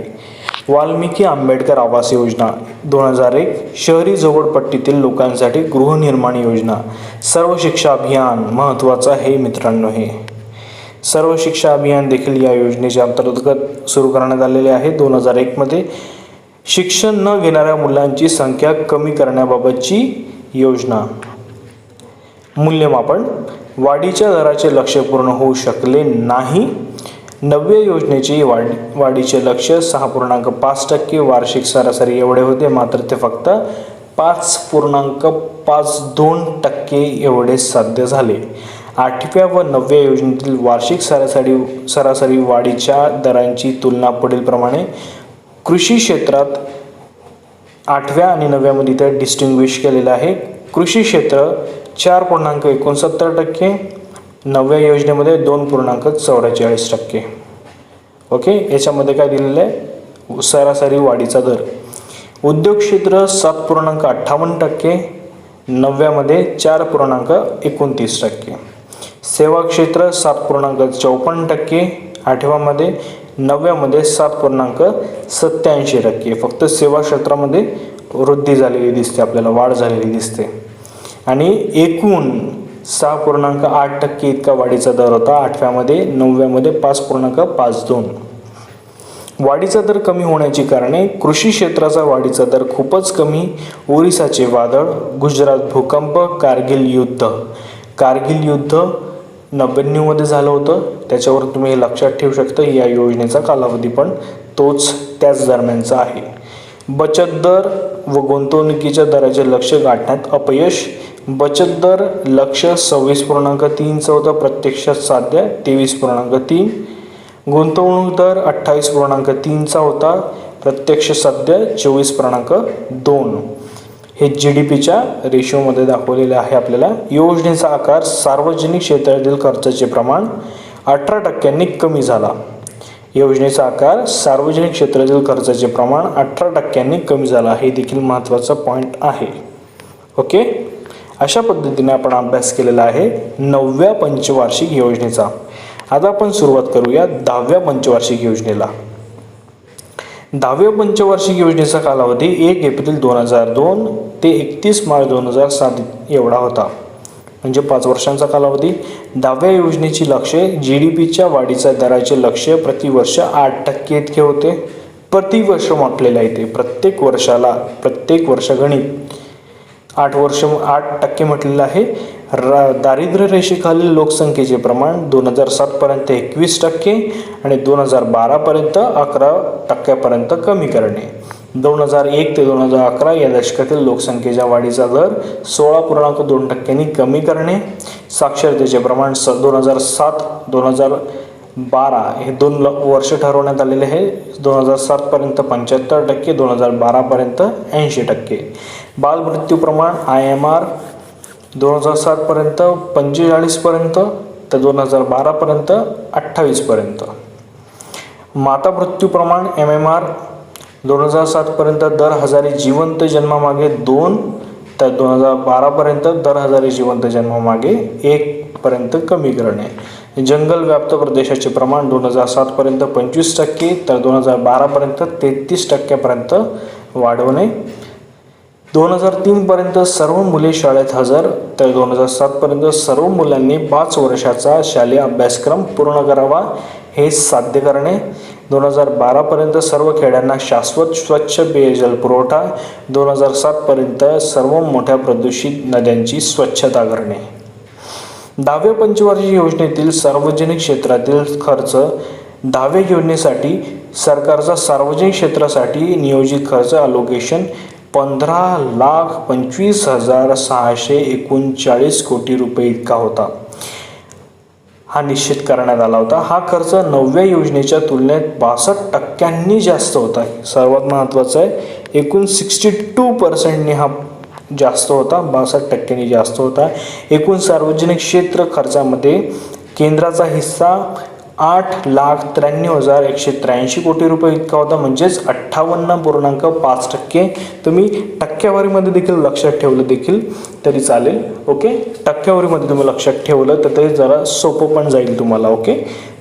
वाल्मिकी आंबेडकर आवास योजना 2001. शहरी झोपडपट्टीतील लोकांसाठी गृहनिर्माण योजना. सर्व शिक्षा अभियान महत्त्वाचं आहे मित्रांनो. हे सर्व शिक्षा अभियान देखील या योजनेच्या अंतर्गत सुरू करण्यात आलेले आहे. 2001 मध्ये शिक्षण न घेणाऱ्या मुलांची संख्या कमी करण्याबाबतची योजना. मूल्यमापन वाढीच्या दराचे लक्ष्य पूर्ण होऊ शकले नाही. 9व्या योजनेचे वाढीचे लक्ष्य 6.5% वार्षिक सरासरी एवढे होते, मात्र ते फक्त 5.52% एवढे साध्य झाले. 8व्या व 9व्या योजनेतील वार्षिक सरासरी वाढीच्या दरांची तुलना पुढील प्रमाणे. कृषी क्षेत्रात 8व्या आणि 9व्या मध्ये ते डिस्टिंग्विश केलेलं आहे. कृषी क्षेत्र 4.69%, 9व्या योजनेमध्ये 2.44%. ओके, याच्यामध्ये काय दिलेलं आहे? सरासरी वाढीचा दर. उद्योग क्षेत्र 7.58%, 9व्यामध्ये 4.29%. सेवा क्षेत्र 7.54%, 8व्यामध्ये, 9व्यामध्ये 7.87%. फक्त सेवा क्षेत्रामध्ये वृद्धी झालेली दिसते, आपल्याला वाढ झालेली दिसते. आणि एकूण 6.8% इतका वाढीचा दर होता 8व्यामध्ये, 9व्यामध्ये 5.52. वाढीचा दर कमी होण्याची कारणे: कृषी क्षेत्राचा वाढीचा दर खूपच कमी, ओरिसाचे वादळ, गुजरात भूकंप, कारगिल युद्ध. कारगिल युद्ध 99मध्ये झालं होतं, त्याच्यावर तुम्ही हे लक्षात ठेवू शकता. या योजनेचा कालावधी पण त्याच दरम्यानचा आहे. बचत दर व गुंतवणुकीच्या दराचे लक्ष्य गाठण्यात अपयश. बचत दर लक्ष्य 26.3चं होतं, प्रत्यक्षात साध्य 23.3. गुंतवणूक दर 28.3चा होता, प्रत्यक्ष साध्य 24.2. हे GDPच्या रेशोमध्ये दाखवलेले आहे आपल्याला. योजनेचा आकार: सार्वजनिक क्षेत्रातील खर्चाचे प्रमाण 18%नी कमी झाला. योजनेचा आकार सार्वजनिक क्षेत्रातील खर्चाचे प्रमाण 18%नी कमी झाला. हे देखील महत्त्वाचा पॉईंट आहे. ओके, अशा पद्धतीने आपण अभ्यास केलेला आहे 9व्या पंचवार्षिक योजनेचा. आता आपण सुरुवात करूया 10व्या पंचवार्षिक योजनेला. 10व्या पंचवार्षिक योजनेचा कालावधी 1 एप्रिल 2002 ते 31 मार्च 2007 एवढा होता, म्हणजे 5 वर्षांचा कालावधी. 10व्या योजनेची लक्ष्य: GDPच्या वाढीच्या दराचे लक्ष्य प्रतिवर्ष 8% इतके होते. प्रतिवर्ष म्हटलेलं आहे ते, प्रत्येक वर्षाला, प्रत्येक वर्षगणित 8% म्हटलेलं आहे. दारिद्र्य रेषेखालील लोकसंख्येचे प्रमाण 2007 पर्यंत 21% आणि 2012 पर्यंत 11% कमी करणे. 2001 ते 2011 या दशकातील लोकसंख्येच्या वाढीचा दर 16.2%नी कमी करणे. साक्षरतेचे प्रमाण 2007-2012 हे 2 वर्ष ठरवण्यात आलेले आहे. 2007 पर्यंत 75%, 2012 पर्यंत 80%. बालमृत्यू प्रमाण IMR 2007 पर्यंत 45 पर्यंत तर 2012 पर्यंत 28 पर्यंत. माता मृत्यू प्रमाण MMR 2007 पर्यंत दर 1000 जिवंत जन्मामागे 2 तर 2012 पर्यंत दर 1000 जिवंत जन्मामागे 1 पर्यंत कमी करणे. जंगल व्याप्त प्रदेशाचे प्रमाण 2007 पर्यंत 25% तर 2012 पर्यंत 33% वाढवणे. 2003 पर्यंत सर्व मुले शाळेत हजर तर 2007 पर्यंत सर्व मुलांनी 5 वर्षाचा शालेय अभ्यासक्रम पूर्ण करावा, हे साध्य करणे. 2012 पर्यंत सर्व खेड्यांना शाश्वत स्वच्छ पेयजल पुरवठा. 2007 पर्यंत सर्व मोठ्या प्रदूषित नद्यांची स्वच्छता करणे. 10व्या पंचवार्षिक योजनेतील सार्वजनिक क्षेत्रातील खर्च. 10व्या योजनेसाठी सरकारचा सार्वजनिक क्षेत्रासाठी नियोजित खर्च अलोकेशन 15,25,639 कोटी रुपये इतका होता. हा निश्चित करण्यात आला होता. हा खर्च 9व्या योजनेच्या तुलनेत 62%नी जास्त होता. सर्वात महत्त्वाचं आहे, एकूण 62%नी हा जास्त होता, 62%नी जास्त होता. एकूण सार्वजनिक क्षेत्र खर्चामध्ये केंद्राचा हिस्सा 8,93,183 कोटी रुपये इतका होता, म्हणजेच 58.5%. तुम्ही टक्केवारीमध्ये देखील लक्षात ठेवलं देखील तरी चालेल. ओके, टक्केवारीमध्ये तुम्ही लक्षात ठेवलं तर ते जरा सोपं पण जाईल तुम्हाला. ओके,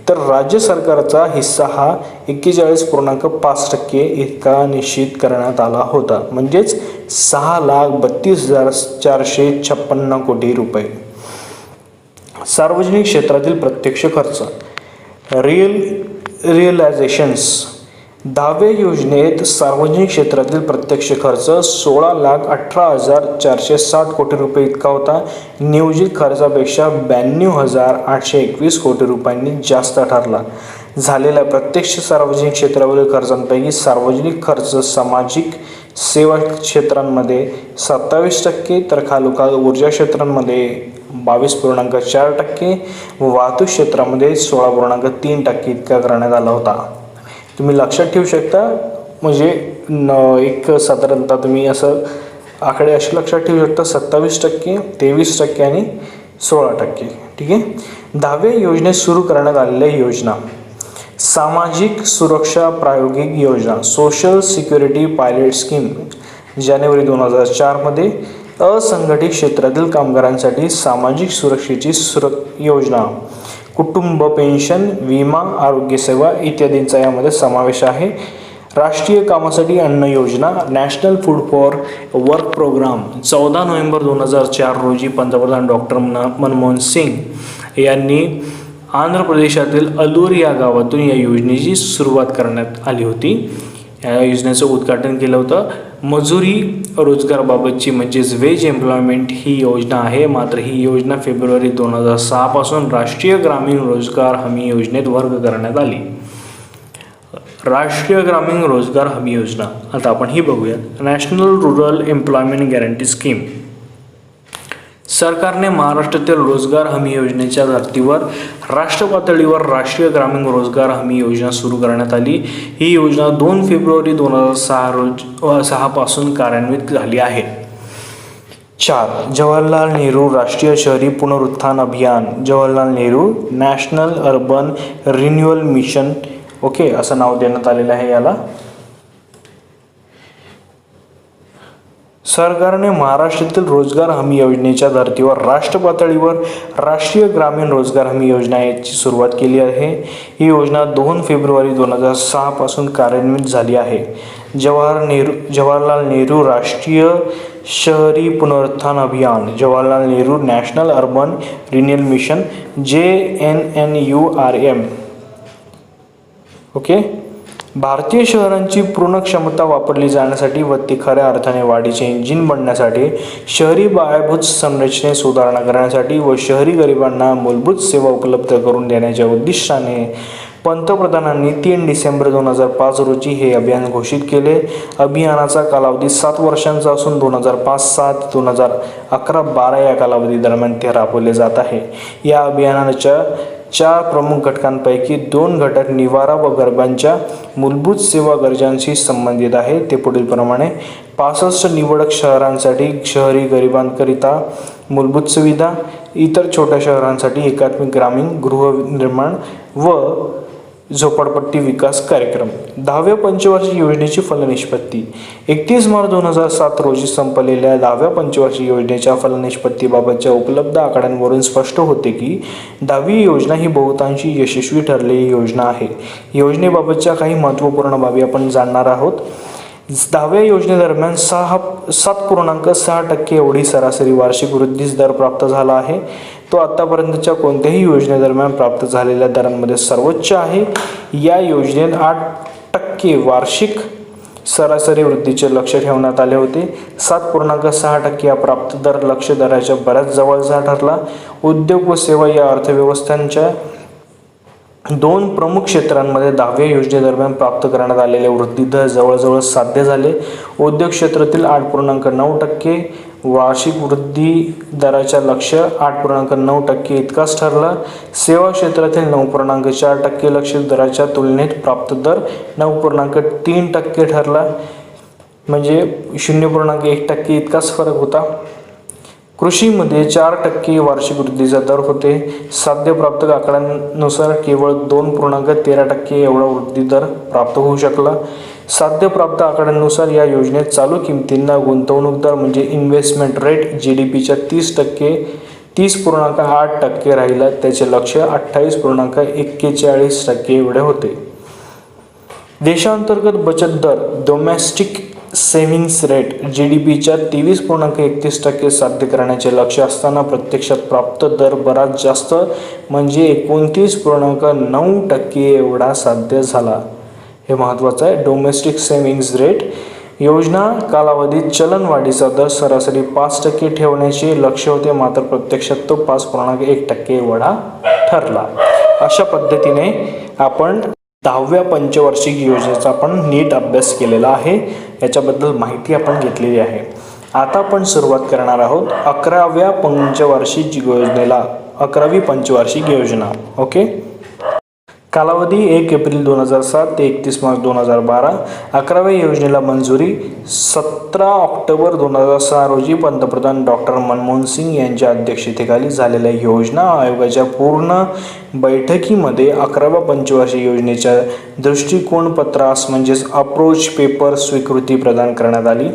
तर राज्य सरकारचा हिस्सा हा 41.5% इतका निश्चित करण्यात आला होता, म्हणजेच 6,32,456 कोटी रुपये. सार्वजनिक क्षेत्रातील प्रत्यक्ष खर्च. रिअलायझेशन्स. 10व्या योजनेत सार्वजनिक क्षेत्रातील प्रत्यक्ष खर्च 16,18,460 कोटी रुपये इतका होता. नियोजित खर्चापेक्षा 92,821 कोटी रुपयांनी जास्त ठरला. झालेल्या प्रत्यक्ष सार्वजनिक क्षेत्रावरील खर्चांपैकी सार्वजनिक खर्च सामाजिक सेवा क्षेत्रांमध्ये 27%, तर खालोखाल ऊर्जा क्षेत्रांमध्ये 22.4%, वाहतूक क्षेत्रामध्ये 16.3% इतका करण्यात आला होता. तुम्ही लक्षात ठेवू शकता, म्हणजे एक साधारणतः तुम्ही असं आकडे असे लक्षात ठेवू शकता: 27%, 23% आणि 16%. ठीक आहे. 10व्या योजनेत सुरू करण्यात आलेल्या योजना. सामाजिक सुरक्षा प्रायोगिक योजना सोशल सिक्युरिटी पायलट स्कीम जानेवारी 2004 मध्ये असंघटित क्षेत्रातील कामगारांसाठी सामाजिक सुरक्षेची योजना, कुटुंब पेन्शन, विमा, आरोग्य सेवा इत्यादींचा यामध्ये समावेश आहे. राष्ट्रीय कामासाठी अन्न योजना national food for work programme 14 November 2004 रोजी पंतप्रधान डॉक्टर मनमोहन सिंग यांनी आंध्र प्रदेशातील अलूर या गावातून या योजनेची सुरुवात करण्यात आली होती. या योजनेचं उद्घाटन केलं होतं. मजुरी रोजगाराबाबतची म्हणजेच वेज एम्प्लॉयमेंट ही योजना आहे. मात्र ही योजना फेब्रुवारी 2006 पासून राष्ट्रीय ग्रामीण रोजगार हमी योजनेत वर्ग करण्यात आली. राष्ट्रीय ग्रामीण रोजगार हमी योजना आता आपण ही बघूया. National rural employment guarantee scheme सरकारने महाराष्ट्रातील रोजगार हमी योजनेच्या धर्तीवर राष्ट्र पातळीवर राष्ट्रीय ग्रामीण रोजगार हमी योजना सुरू करण्यात आली. ही योजना 2 फेब्रुवारी 2006 पासून कार्यान्वित झाली आहे. 4. जवाहरलाल नेहरू राष्ट्रीय शहरी पुनरुत्थान अभियान Jawaharlal Nehru national urban renewal mission okay असं नाव देण्यात आलेलं आहे याला. सरकारने महाराष्ट्रातील रोजगार हमी योजनेच्या धर्तीवर राष्ट्र पातळीवर राष्ट्रीय ग्रामीण रोजगार हमी योजना याची सुरुवात केली आहे. ही योजना 2 फेब्रुवारी 2006 पासून कार्यान्वित झाली आहे. जवाहरलाल नेहरू राष्ट्रीय शहरी पुनरुत्थान अभियान Jawaharlal Nehru national urban renewal mission JNNURM okay. भारतीय शहरांची पूर्ण क्षमता वापरली जाण्यासाठी व ती खऱ्या अर्थाने वाढीचे इंजिन बनण्यासाठी शहरी पायाभूत संरचनेत सुधारणा करण्यासाठी व शहरी गरिबांना मूलभूत सेवा उपलब्ध करून देण्याच्या उद्दिष्टाने पंतप्रधानांनी 3 डिसेंबर 2005 रोजी हे अभियान घोषित केले. अभियानाचा कालावधी 7 वर्षांचा असून 2005-7 2011-12 या कालावधी दरम्यान ते राबवले जात आहे. या अभियानाच्या 4 प्रमुख घटकांपैकी 2 घटक निवारा व गरिबांच्या मूलभूत सेवा गरजांशी संबंधित आहे. ते पुढील प्रमाणे 65 निवडक शहरांसाठी शहरी गरिबांकरिता मूलभूत सुविधा, इतर छोट्या शहरांसाठी एकात्मिक ग्रामीण गृहनिर्माण व झोपडपट्टी विकास कार्यक्रम. 10व्या पंचवार्षिक योजनेची फलनिष्पत्ती 31 मार्च 2007 रोजी संपलेल्या 10व्या पंचवार्षिक योजनेच्या फलनिष्पत्तीबाबतच्या उपलब्ध आकड्यांवरून स्पष्ट होते की 10वी योजना ही बहुतांशी यशस्वी ठरलेली योजना आहे. योजनेबाबतच्या काही महत्त्वपूर्ण बाबी आपण जाणणार आहोत. 10व्या योजनेदरम्यान 7.6% एवढी सरासरी वार्षिक वृद्धीस दर प्राप्त झाला आहे. तो आतापर्यंतच्या कोणत्याही योजनेदरम्यान प्राप्त झालेल्या दरांमध्ये सर्वोच्च आहे. या योजनेत 8% वार्षिक सरासरी वृद्धीचे लक्ष ठेवण्यात आले होते. 7.6% हा प्राप्त दर लक्ष्य दराच्या बऱ्याच जवळचा ठरला. उद्योग व सेवा या अर्थव्यवस्थांच्या 2 प्रमुख क्षेत्रांमध्ये 10व्या योजनेदरम्यान प्राप्त करण्यात आलेले वृद्धी दर जवळजवळ साध्य झाले. उद्योग क्षेत्रातील 8.9% वार्षिक वृद्धी दराच्या लक्ष्य 8.9% इतकाच ठरला. सेवा क्षेत्रातील 9.4% लक्षित दराच्या तुलनेत प्राप्त दर 9.3% ठरला, म्हणजे 0.1% इतकाच फरक होता. कृषीमध्ये 4% वार्षिक वृद्धीचा दर होते. साध्य प्राप्त आकड्यांनुसार केवळ 2.13% एवढा वृद्धी दर प्राप्त होऊ शकला. साध्य प्राप्त आकड्यांनुसार या योजनेत चालू किमतींना गुंतवणूक दर म्हणजे इन्व्हेस्टमेंट रेट GDPच्या 30.8% राहिला. त्याचे लक्ष्य 28.41% एवढे होते. देशांतर्गत बचत दर डोमेस्टिक सेव्हिंग्स रेट GDPच्या 23.31% साध्य करण्याचे लक्ष्य असताना प्रत्यक्षात प्राप्त दर बराच जास्त म्हणजे 29.9% एवढा साध्य झाला. हे महत्त्वाचं आहे. डोमेस्टिक सेव्हिंग्स रेट योजना कालावधीत चलनवाढीचा दर सरासरी 5% ठेवण्याचे लक्ष्य होते, मात्र प्रत्यक्षात तो 5.1% एवढा ठरला. अशा पद्धतीने आपण 10व्या पंचवार्षिक योजनेचा आपण नीट अभ्यास केलेला आहे. याच्याबद्दल माहिती आपण घेतलेली आहे. आता आपण सुरुवात करणार आहोत 11व्या पंचवार्षिक योजनेला. 11वी पंचवार्षिक योजना ओके. कालावधी 1 एप्रिल 2007 ते 31 मार्च 2012. 11व्या योजनेला मंजुरी 17 ऑक्टोबर 2006 रोजी पंतप्रधान डॉक्टर मनमोहन सिंग यांच्या अध्यक्षतेखाली झालेल्या योजना आयोगाच्या पूर्ण बैठकीमध्ये 11व्या पंचवार्षिक योजनेच्या दृष्टिकोनपत्रास म्हणजेच अप्रोच पेपर स्वीकृती प्रदान करण्यात आली.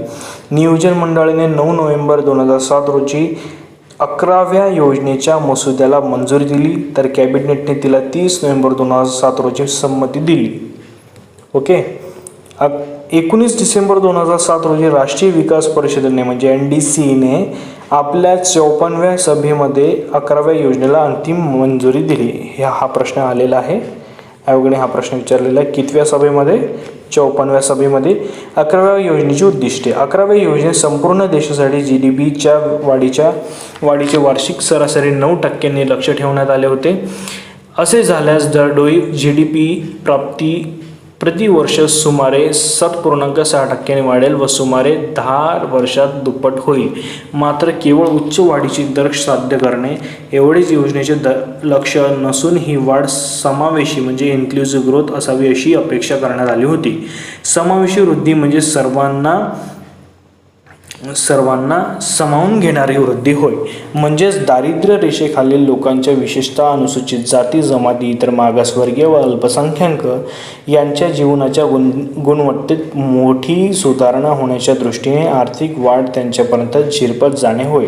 नियोजन मंडळाने 9 नोव्हेंबर 2007 रोजी 11व्या योजनेच्या मसुद्याला मंजुरी दिली, तर कॅबिनेटने तिला 30 नोव्हेंबर 2007 रोजी संमती दिली. ओके. 19 डिसेंबर 2007 रोजी राष्ट्रीय विकास परिषदेने म्हणजे NDCने आपल्या 54व्या सभेमध्ये 11व्या योजनेला अंतिम मंजुरी दिली. हा प्रश्न आलेला आहे. आयोगाने हा प्रश्न विचारलेला आहे. कितव्या सभेमध्ये? 54व्या सभेमध्ये. 11व्या योजनेची उद्दिष्टे. 11व्या योजनेत संपूर्ण देशासाठी GDPच्या वाढीचे वार्षिक सरासरी 9% लक्ष ठेवण्यात आले होते. असे झाल्यास दरडोई GDP प्राप्ती प्रतिवर्ष सुमारे 7.6% वाढेल व सुमारे 10 वर्षात दुप्पट होईल. मात्र केवळ उच्च वाढीची दर साध्य करणे एवढेच योजनेचे लक्ष नसून ही वाढ समावेशी म्हणजे इन्क्लुझिव्ह ग्रोथ असावी अशी अपेक्षा करण्यात आली होती. समावेशी वृद्धी म्हणजे सर्वांना सामावून घेणारी वृद्धी होय. म्हणजेच दारिद्र्य रेषेखालील लोकांच्या, विशेषतः अनुसूचित जाती, जमाती, इतर मागासवर्गीय व अल्पसंख्याक यांच्या जीवनाच्या गुणवत्तेत मोठी सुधारणा होण्याच्या दृष्टीने आर्थिक वाढ त्यांच्यापर्यंत झिरपत जाणे होय.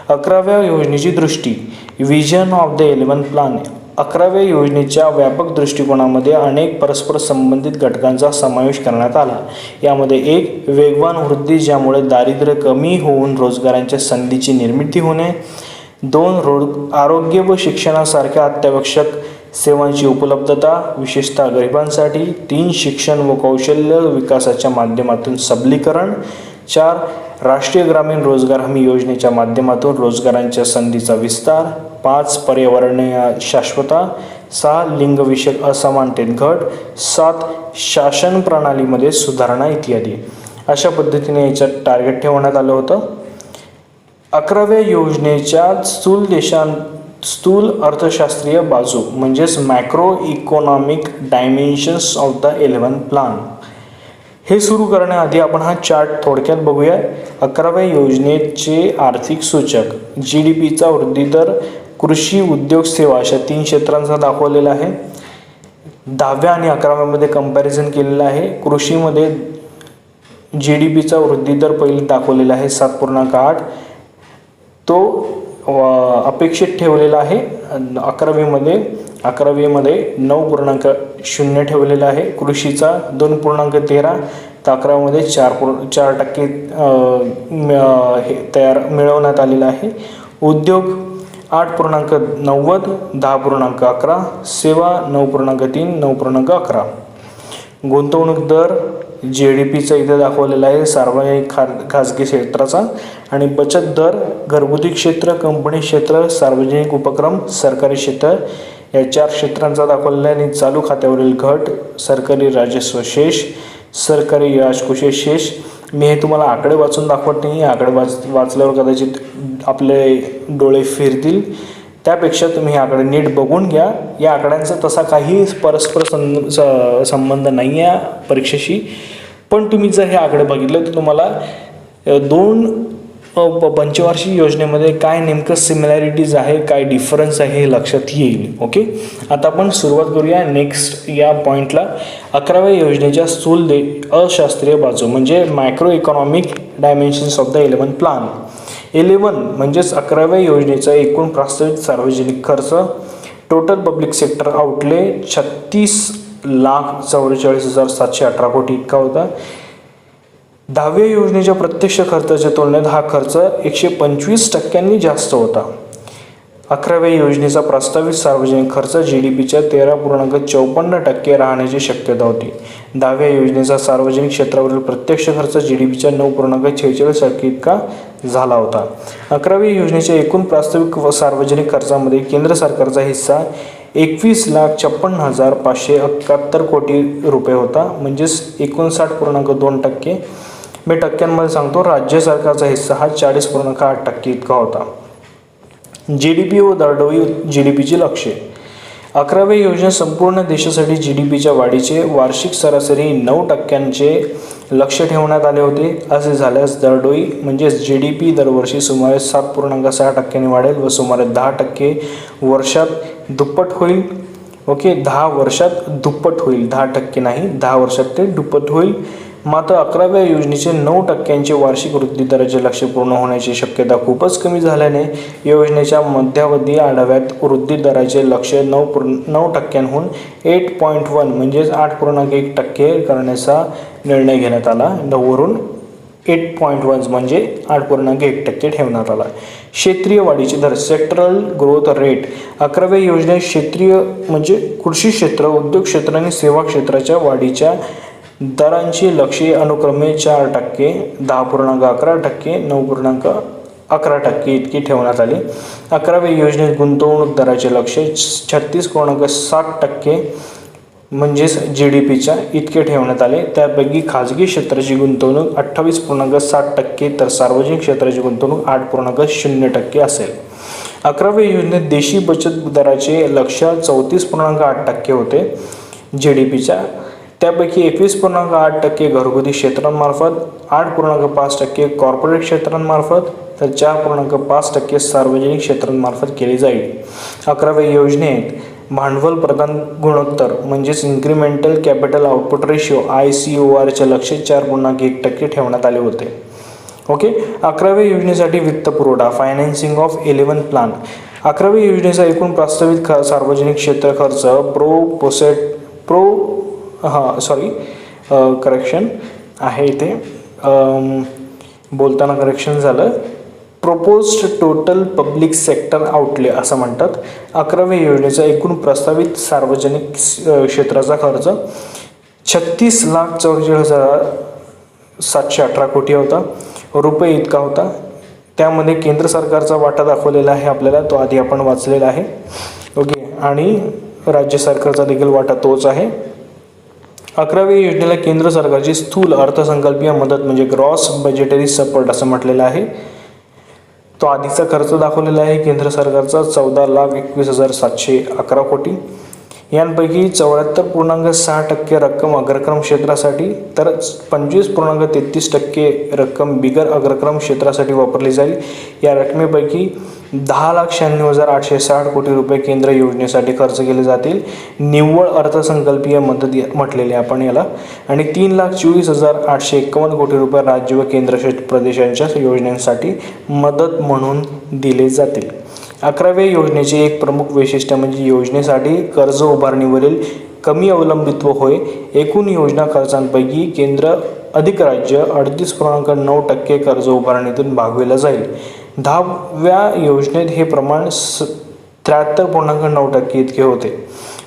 11व्या योजनेची दृष्टी. Vision of the 11th plan. 11व्या योजनेच्या व्यापक दृष्टिकोनामध्ये अनेक परस्पर संबंधित घटकांचा समावेश करण्यात आला. यामध्ये 1. वेगवान वृद्धी ज्यामुळे दारिद्र्य कमी होऊन रोजगारांच्या संधीची निर्मिती होणे. 2. आरोग्य व शिक्षणासारख्या अत्यावश्यक सेवांची उपलब्धता विशेषतः गरिबांसाठी. 3. शिक्षण व कौशल्य विकासाच्या माध्यमातून सबलीकरण. 4. राष्ट्रीय ग्रामीण रोजगार हमी योजनेच्या माध्यमातून रोजगारांच्या संधीचा विस्तार. 5. पर्यावरणीय शाश्वता. 6. लिंगविषयक असमानतेत घट. 7. शासन प्रणालीमध्ये सुधारणा इत्यादी. अशा पद्धतीने याच्यात टार्गेट ठेवण्यात आलं होतं. 11व्या योजनेच्या स्थूल अर्थशास्त्रीय बाजू म्हणजेच macro economic dimensions of the 11th plan. हे सुरू करण्याआधी आपण हा चार्ट थोडक्यात बघूया. 11व्या योजनेचे आर्थिक सूचक. GDPचा वृद्धी दर कृषी, उद्योग, सेवा अशा 3 क्षेत्रांचा दाखवलेला आहे. 10व्या आणि 11व्यामध्ये कंपॅरिझन केलेलं आहे. कृषीमध्ये GDPचा वृद्धी दर पहिले दाखवलेला आहे 7.8. तो अपेक्षित ठेवलेला आहे. 11वीमध्ये 9.0 ठेवलेला आहे. कृषीचा 2.13 तर 11मध्ये 4% मिळवण्यात आलेला आहे. उद्योग 8.90, 10.11. सेवा 9.3, 9.11. गुंतवणूक दर GDPचा इथे दाखवलेला आहे सार्वजनिक खाजगी क्षेत्राचा. आणि बचत दर घरगुती क्षेत्र, कंपनी क्षेत्र, सार्वजनिक उपक्रम, सरकारी क्षेत्र या 4 क्षेत्रांचा दाखवलेला आहे. आणि चालू खात्यावरील घट, सरकारी राजस्व शेष, सरकारी राजकोषीय शेष. मी हे तुम्हाला आकडे वाचून दाखवत नाही. आकडे वाचल्यावर कदाचित आपले डोळे फिरतील. त्यापेक्षा तुम्ही हे आकडे नीट बघून घ्या. या आकड्यांचा तसा काही परस्पर संबंध नाही आहे परीक्षेशी, पण तुम्ही जर हे आकडे बघितले तर तुम्हाला 2 पंचवार्षिक योजनेमध्ये काय नेमकं सिमिलॅरिटीज आहे, काय डिफरन्स आहे हे लक्षात येईल. ओके. आता आपण सुरुवात करूया नेक्स्ट या पॉईंटला. 11व्या योजनेच्या स्थूल अशास्त्रीय बाजू म्हणजे macro economic dimensions of the 11th plan. 11 म्हणजेच 11व्या योजनेचा एकूण प्रास्ताविक सार्वजनिक खर्च. टोटल पब्लिक सेक्टर आउटले 36,44,718 कोटी इतका होता. 10व्या योजनेच्या प्रत्यक्ष खर्चाच्या तुलनेत हा खर्च 125% जास्त होता. 11व्या योजनेचा प्रस्तावित सार्वजनिक खर्च GDPच्या 13.54% राहण्याची शक्यता होती. 10व्या योजनेचा सार्वजनिक क्षेत्रावरील प्रत्यक्ष खर्च GDPच्या 9.46% इतका झाला होता. 11व्या योजनेच्या एकूण प्रस्ताविक व सार्वजनिक खर्चामध्ये केंद्र सरकारचा हिस्सा 21,56,571 कोटी रुपये होता, म्हणजेच 59.2%. मी टक्क्यांमध्ये सांगतो. राज्य सरकारचा हिस्सा हा 40.8% इतका होता. GDP व दरडोई GDPची लक्ष्ये. 11व्या योजनेत संपूर्ण देशासाठी GDPच्या वाढीचे वार्षिक सरासरी 9% लक्ष ठेवण्यात आले होते. असे झाल्यास दरडोई म्हणजेच GDP दरवर्षी सुमारे 7.6% वाढेल व सुमारे 10% वर्षात दुप्पट होईल. ओके, 10 वर्षात दुप्पट होईल, 10% नाही, 10 वर्षात ते दुप्पट होईल. मात्र 11व्या योजनेचे 9% वार्षिक वृद्धी दराचे लक्ष्य पूर्ण होण्याची शक्यता खूपच कमी झाल्याने योजनेच्या मध्यावधी आढाव्यात वृद्धी दराचे लक्ष्य 9%हून 8.1 म्हणजेच 8.1% करण्याचा निर्णय घेण्यात आला. 9वरून 8.1 म्हणजे 8.1% ठेवण्यात आला. क्षेत्रीय वाढीचे दर सेक्टरल ग्रोथ रेट 11व्या योजनेत क्षेत्रीय म्हणजे कृषी क्षेत्र, उद्योग क्षेत्र आणि सेवा क्षेत्राच्या वाढीच्या दरांची लक्ष्य अनुक्रमे 4%, 10.11%, 9.11% इतकी ठेवण्यात आली. 11व्या योजनेत गुंतवणूक दराचे लक्ष्य 36.7% म्हणजेच GDPच्या इतके ठेवण्यात आले. त्यापैकी खाजगी क्षेत्राची गुंतवणूक 28.7% तर सार्वजनिक क्षेत्राची गुंतवणूक 8.0% असेल. 11व्या योजनेत देशी बचत दराचे लक्ष्य 34.8% होते GDPच्या. त्यापैकी 21.8% घरगुती क्षेत्रांमार्फत, 8.5% कॉर्पोरेट क्षेत्रांमार्फत तर 4.5% सार्वजनिक क्षेत्रांमार्फत केली जाईल. 11व्या योजनेत भांडवल प्रदान गुणोत्तर म्हणजेच इन्क्रिमेंटल कॅपिटल आउटपुट रेशो ICORचे लक्ष्य 4.1% ठेवण्यात आले होते. ओके, 11व्या योजनेसाठी वित्तपुरवठा फायनान्सिंग ऑफ 11 प्लॅन. 11व्या योजनेचा एकूण प्रस्तावित सार्वजनिक क्षेत्र खर्च करेक्शन आहे इथे, बोलताना करेक्शन झालं. Proposed total public sector outlay असं म्हणतात. 11व्या योजनेचा एकूण प्रस्तावित सार्वजनिक क्षेत्राचा खर्च 36,44,718 कोटी होता रुपये इतका होता. त्यामध्ये केंद्र सरकारचा वाटा दाखवलेला आहे आपल्याला, तो आधी आपण वाचलेला आहे. ओके, आणि राज्य सरकारचा देखील वाटा तोच आहे. 11व्या योजनेला केंद्र सरकारची स्थूल अर्थसंकल्पीय मदत म्हणजे ग्रॉस बजेटरी सपोर्ट असं म्हटलेलं आहे. तो आधीचा खर्च दाखवलेला आहे केंद्र सरकारचा 14,21,711 कोटी. यांपैकी 74.6% रक्कम अग्रक्रम क्षेत्रासाठी तर 25.33% रक्कम बिगर अग्रक्रम क्षेत्रासाठी वापरली जाईल. या रकमेपैकी 10,96,860 कोटी रुपये केंद्र योजनेसाठी खर्च केले जातील. निव्वळ अर्थसंकल्पीय मदत म्हटलेली आपण याला. आणि 3,24,851 कोटी रुपये राज्य व केंद्रशासित प्रदेशांच्या योजनांसाठी मदत म्हणून दिले जातील. 11व्या योजनेचे एक प्रमुख वैशिष्ट्य म्हणजे योजनेसाठी कर्ज उभारणीवरील कमी अवलंबित्व होय. एकूण योजना खर्चांपैकी केंद्र अधिक राज्य 38.9% कर्ज उभारणीतून भागविला जाईल. 10व्या योजनेत हे प्रमाण 73.9% इतके होते.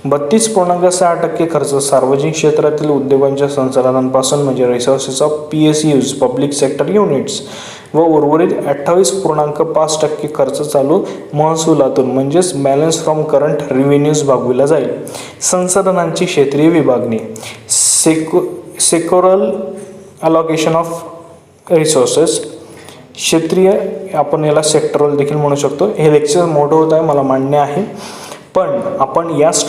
32.6% खर्च सार्वजनिक क्षेत्रातील उद्योगांच्या संसाधनांपासून म्हणजे resources of PSUs public sector units व उर्वरित 28.5% खर्च चालू महसुलातून म्हणजेच बॅलन्स फ्रॉम करंट रिव्हेन्यूज भागविला जाईल. संसाधनांची क्षेत्रीय विभागणी सेक्टोरल अलोकेशन ऑफ रिसोर्सेस क्षेत्रीय, आपण याला सेक्टरल देखील म्हणू शकतो. हे लेक्चर मोठं होत आहे मला मान्य आहे, पण आपण याच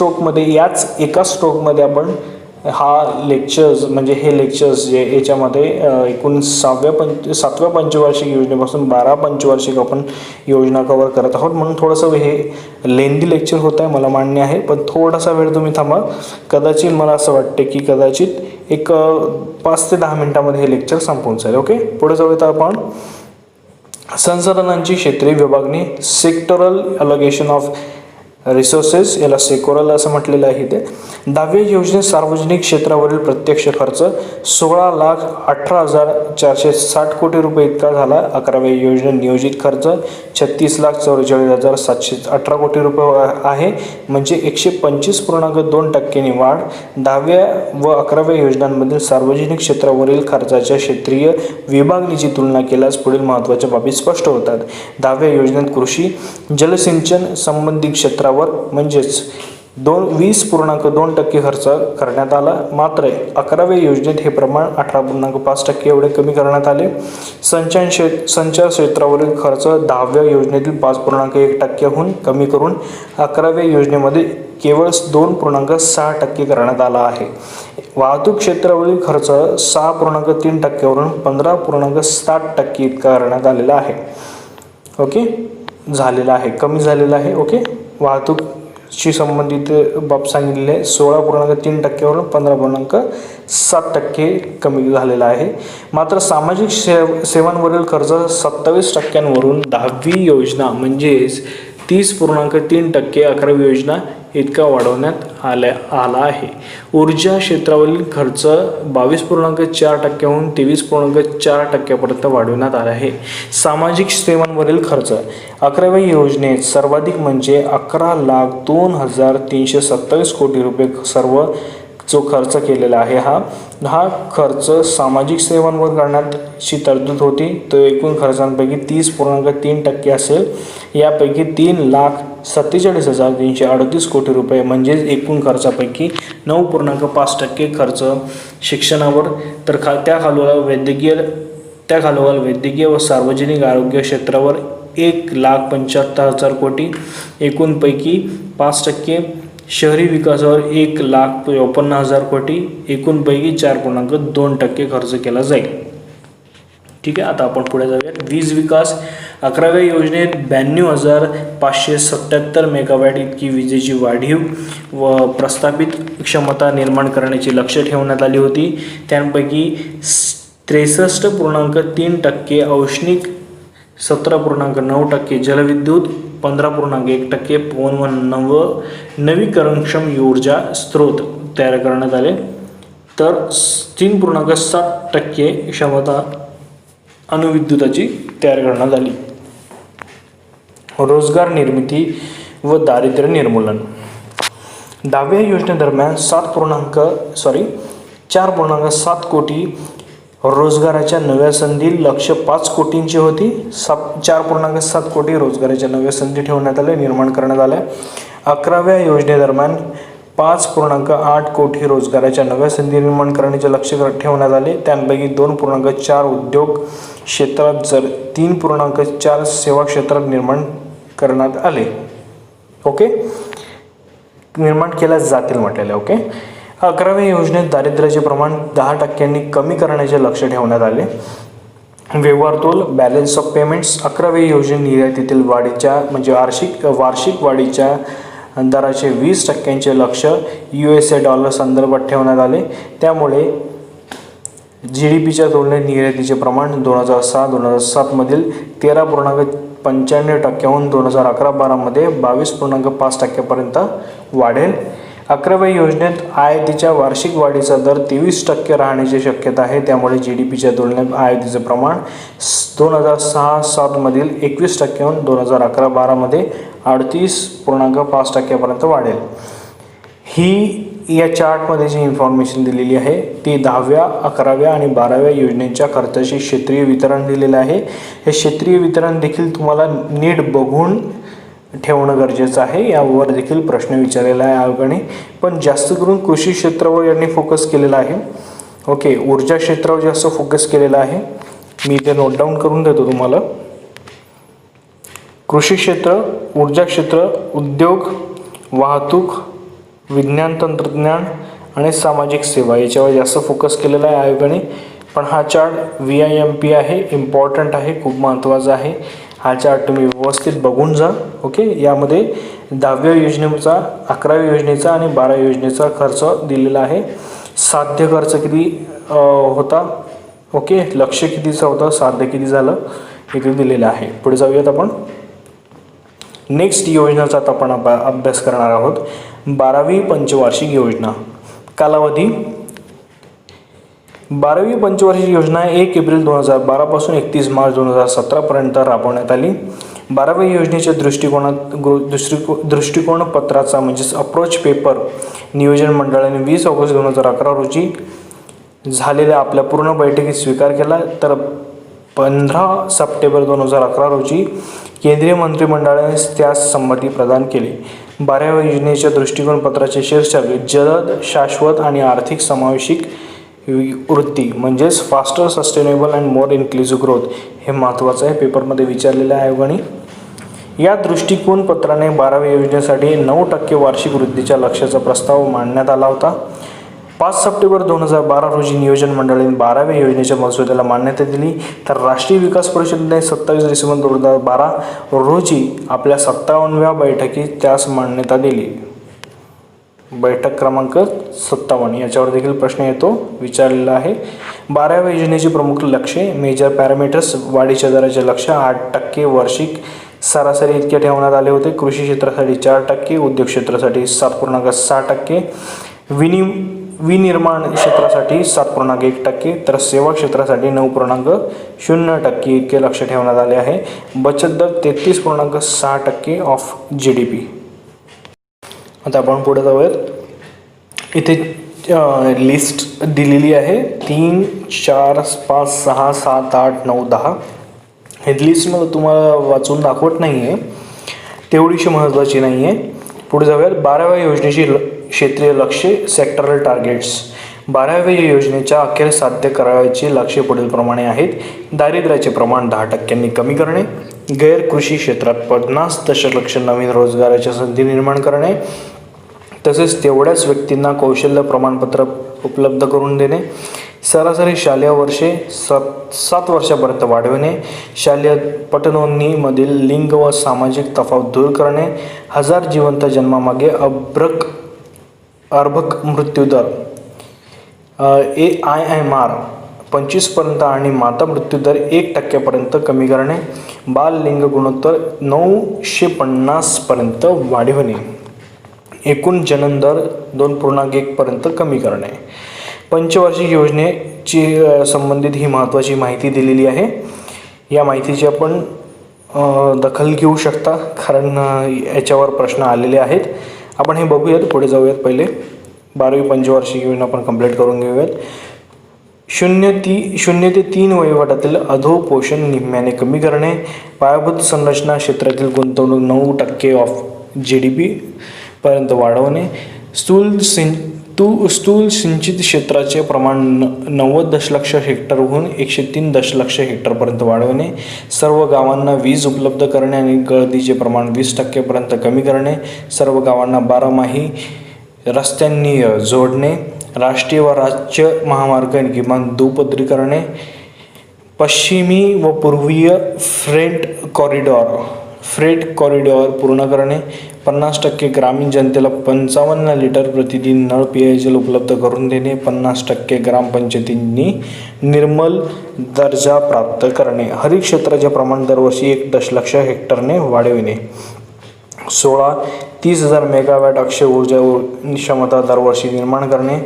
एका स्ट्रोकमध्ये आपण हे लेक्चर्स जे याच्यामध्ये एकूण 7व्या पंचवार्षिक योजनेपासून 12 पंचवार्षिक आपण योजना कव्हर करत आहोत. म्हणून थोडंसं हे लेंदी लेक्चर होत आहे मला मान्य आहे, पण थोडासा वेळ तुम्ही थांबा. कदाचित मला असं वाटते की कदाचित एक 5 ते 10 मिनिटामध्ये हे लेक्चर संपून जाईल. ओके, पुढे जाऊयात आपण. संसाधनांची क्षेत्रीय विभागणी सेक्टोरल अलोकेशन ऑफ रिसोर्सेस, याला सेक्टोरल असं म्हटलेलं आहे. ते 10व्या योजनेत सार्वजनिक क्षेत्रावरील प्रत्यक्ष खर्च 16,18,460 कोटी रुपये इतका झाला. 11व्या योजनेत नियोजित खर्च 36,44,718 कोटी रुपये आहे म्हणजे 125.2% वाढ. 10व्या व 11व्या योजनांमधील सार्वजनिक क्षेत्रावरील खर्चाच्या क्षेत्रीय विभागणीची तुलना केल्यास पुढील महत्त्वाच्या बाबी स्पष्ट होतात. 10व्या योजनेत कृषी जलसिंचन संबंधित क्षेत्रावर म्हणजेच 20.2% खर्च करण्यात आला। मात्र 11व्या योजनेत हे प्रमाण 18.5% एवढे कमी करण्यात आले। संचार क्षेत्रावरील खर्च 10व्या योजनेतील 5.1%हून कमी करून 11व्या योजनेमध्ये केवळ 2.6% करण्यात आला आहे। वाहतूक क्षेत्रावरील खर्च 6.3% वरून 15.7% इतका करण्यात आलेला आहे। ओके, झालेला आहे, कमी झालेला आहे। ओके, वाहतूकशी संबंधित बाब सांगितलेले आहे 16.3% वरून 15.7% कमी झालेला आहे। मात्र सामाजिक सेवांवरील खर्च 27% वरून 10वी योजना म्हणजेच 30.3% 11वी योजना इतका वाढवण्यात आला आहे। ऊर्जा क्षेत्रावरील खर्च 22.4%हून 23.4% पर्यंत वाढवण्यात आला आहे। सामाजिक सेवांवरील खर्च 11व्या योजनेत सर्वाधिक म्हणजे 11,02,327 कोटी रुपये जो खर्च केलेला आहे हा खर्च सामाजिक सेवांवर करण्याची तरतूद होती। तो एकूण खर्चांपैकी 30.3% असेल। यापैकी 3,47,338 कोटी रुपये म्हणजेच एकूण खर्चापैकी 9.5% खर्च शिक्षणावर, तर त्याखालोखाल वैद्यकीय व सार्वजनिक आरोग्य क्षेत्रावर 1,75,000 कोटी, एकूणपैकी 5%, शहरी विकासावर 1,54,000 कोटी, एकूणपैकी 4.2% खर्च केला जाईल। ठीक आहे, आता आपण पुढे जाऊया। वीज विकास 11व्या योजनेत 92,577 मेगावॅट इतकी विजेची वाढीव व प्रस्थापित क्षमता निर्माण करण्याचे लक्ष्य ठेवण्यात आली होती। त्यापैकी 63.3% औष्णिक, 17.9% जलविद्युत, 15.1% पवन व नवीकरणक्षम ऊर्जा स्रोत तयार करण्यात आले, तर 3.7% क्षमता अणुविद्युताची तयार करण्यात आली। रोजगार निर्मिती व दारिद्र्य निर्मूलन 10व्या योजनेदरम्यान 4.7 कोटी रोजगाराच्या नव्या संधी, लक्ष्य 5 कोटींची होती। 4.7 कोटी रोजगाराच्या नव्या संधी ठेवण्यात आल्या, निर्माण करण्यात आल्या। 11व्या योजनेदरम्यान 5.8 कोटी रोजगाराच्या नव्या संधी निर्माण करण्याचे लक्ष्य ठेवण्यात आले। त्यापैकी 2.4 उद्योग क्षेत्रात, 3.4 सेवा क्षेत्रात निर्माण करण्यात आले। ओके, निर्माण केल्या जातील म्हटलेले। ओके, 11व्या योजनेत दारिद्र्याचे प्रमाण 10% कमी करण्याचे लक्ष्य ठेवण्यात आले। व्यवहार तोल बॅलन्स ऑफ पेमेंट्स 11व्या योजनेत निर्यातीतील वाढीच्या म्हणजे वार्षिक वाढीच्या दराचे 20% लक्ष्य USA डॉलर संदर्भात ठेवण्यात आले। त्यामुळे GDPच्या तुलनेत निर्यातीचे प्रमाण 2006-2007 मधील 13.95%हून 2011-12 मध्ये 22.5% पर्यंत वाढेल। 11व्या योजनेत आयातीच्या वार्षिक वाढीचा दर 23% राहण्याची शक्यता आहे। त्यामुळे GDPच्या तुलनेत आयातीचे प्रमाण 2006-07 मधील 21%हून 2011-12 मध्ये 38.5% पर्यंत वाढेल। ही या चार्टमध्ये जी इन्फॉर्मेशन दिलेली आहे ती 10व्या, 11व्या आणि 12व्या योजनेच्या खर्चाचे क्षेत्रीय वितरण दिलेलं आहे। हे क्षेत्रीय वितरण देखील तुम्हाला नीट बघून ठेवणं गरजेचं आहे। यावर देखील प्रश्न विचारलेला आहे आयोगाने, पण जास्त करून कृषी क्षेत्रावर यांनी फोकस केलेला आहे। ओके, ऊर्जा क्षेत्रावर जास्त फोकस केलेला आहे। मी इथे नोट डाऊन करून देतो तुम्हाला। कृषी क्षेत्र, ऊर्जा क्षेत्र, उद्योग, वाहतूक, विज्ञान तंत्रज्ञान आणि सामाजिक सेवा याच्यावर जास्त फोकस केलेला आहे आयोगाने। पण हा चार्ट VIMP आहे, इम्पॉर्टंट आहे, खूप महत्त्वाचा आहे। हा चार्ट तुम्ही व्यवस्थित बघून जा। ओके, यामध्ये 10व्या योजनेचा, 11व्या योजनेचा आणि 12व्या योजनेचा खर्च दिलेला आहे। साध्य खर्च किती होता, ओके, लक्ष्य कितीचा होता, साध्य किती झालं इथे दिलेलं आहे। पुढे जाऊयात आपण। नेक्स्ट योजनाचा आता आपण अभ्यास करणार आहोत। 12वी पंचवार्षिक योजना कालावधी 12वी पंचवार्षिक योजना 1 एप्रिल 2012 पासून 31 मार्च 2017 पर्यंत राबवण्यात आली। 12व्या योजनेच्या दृष्टिकोन पत्राचा म्हणजेच अप्रोच पेपर नियोजन मंडळाने 20 ऑगस्ट 2011 रोजी झालेल्या आपल्या पूर्ण बैठकीत स्वीकार केला, तर 15 सप्टेंबर 2011 रोजी केंद्रीय मंत्रिमंडळाने त्यास संमती प्रदान केली। 12व्या योजनेच्या दृष्टिकोनपत्राचे शीर्षक जलद, शाश्वत आणि आर्थिक समावेशिक वृत्ती म्हणजेच faster, sustainable and more inclusive growth हे महत्त्वाचं आहे, पेपरमध्ये विचारलेलं आहे आयोगाने. या दृष्टिकोनपत्राने 12व्या योजनेसाठी 9% वार्षिक वृद्धीच्या लक्ष्याचा प्रस्ताव मांडण्यात आला होता. 5 सप्टेंबर 2012 रोजी नियोजन मंडळाने 12व्या योजनेच्या मसुद्याला मान्यता दिली, तर राष्ट्रीय विकास परिषदेने 27 डिसेंबर 2012 रोजी आपल्या 57व्या बैठकीत त्यास मान्यता दिली. बैठक क्रमांक 57 याच्यावर देखील प्रश्न येतो, विचारलेला आहे. 12व्या योजनेची प्रमुख लक्ष्ये, मेजर पॅरामीटर्स, वाढीच्या दराचे लक्ष्य 8% वार्षिक सरासरी इतके ठेवण्यात आले होते. कृषी क्षेत्रासाठी 4%, उद्योग क्षेत्रासाठी 7.6%, विनिर्माण क्षेत्रासाठी 7.1%, तर सेवा क्षेत्रासाठी 9.0% इतके लक्ष ठेवण्यात आले आहे. बचत दर 33.6% ऑफ GDP. आता आपण पुढे जाऊयात. इथे लिस्ट दिलेली आहे 3, 4, 5, 6, 7, 8, 9, 10. हे लिस्ट मला तुम्हाला वाचून दाखवत नाही आहे, तेवढीशी महत्त्वाची नाही आहे. पुढे जाऊयात. 12व्या योजनेची क्षेत्रीय लक्ष्ये, सेक्टरल टार्गेट्स. 12व्या योजनेच्या अखेर साध्य करायची लक्ष्ये पुढीलप्रमाणे आहेत. दारिद्र्याचे प्रमाण 10% कमी करणे, गैर कृषी क्षेत्रात 50 दशलक्ष नवीन रोजगाराच्या संधी निर्माण करणे, तसेच तेवढ्याच व्यक्तींना कौशल्य प्रमाणपत्र उपलब्ध करून देणे, सरासरी शालेय वर्षे 7 वर्षापर्यंत वाढविणे, शालेय पटनोंदणीमधील लिंग व सामाजिक तफावत दूर करणे, 1000 जिवंत जन्मामागे अर्भक मृत्यूदर AIMR 25% आणि माता मृत्यूदर 1% कमी करणे, बाल लिंग गुणोत्तर 950 पर्यंत वाढविणे, एकूण जनन दर 2.1 पर्यंत कमी करणे. पंचवार्षिक योजनेची संबंधित ही महत्त्वाची माहिती दिलेली आहे. या माहितीची आपण दखल घेऊ शकता, कारण याच्यावर प्रश्न आलेले आहेत. आपण हे बघूयात, पुढे जाऊयात. पहिले 12वी पंचवार्षिक योजना आपण कंप्लीट करून घेऊयात. 0 ते 3 वयोगटातील अधोपोषण निम्म्याने कमी करणे, पायाभूत संरचना क्षेत्रातील गुंतवणूक 9% ऑफ GDP पर्यंत वाढवणे, स्थूल सिंचित क्षेत्राचे प्रमाण 90 दशलक्ष हेक्टरहून 103 दशलक्ष हेक्टरपर्यंत वाढवणे, सर्व गावांना वीज उपलब्ध करणे आणि गळतीचे प्रमाण 20% पर्यंत कमी करणे, सर्व गावांना 12माही रस्त्यांनी जोडणे, राष्ट्रीय व राज्य महामार्ग किमान दुपदरी करणे, पश्चिमी व पूर्वीय फ्रेट कॉरिडॉर पूर्ण करणे, 50% ग्रामीण जनतेला 55 लिटर प्रतिदिन नळ पेयजल उपलब्ध करून देणे, 50% ग्रामपंचायतींनी निर्मल दर्जा प्राप्त करणे, हरित क्षेत्राचे प्रमाण दरवर्षी 1 दशलक्ष हेक्टरने वाढविणे, 30,000 मेगावॅट अक्षय ऊर्जा क्षमता दरवर्षी निर्माण करणे.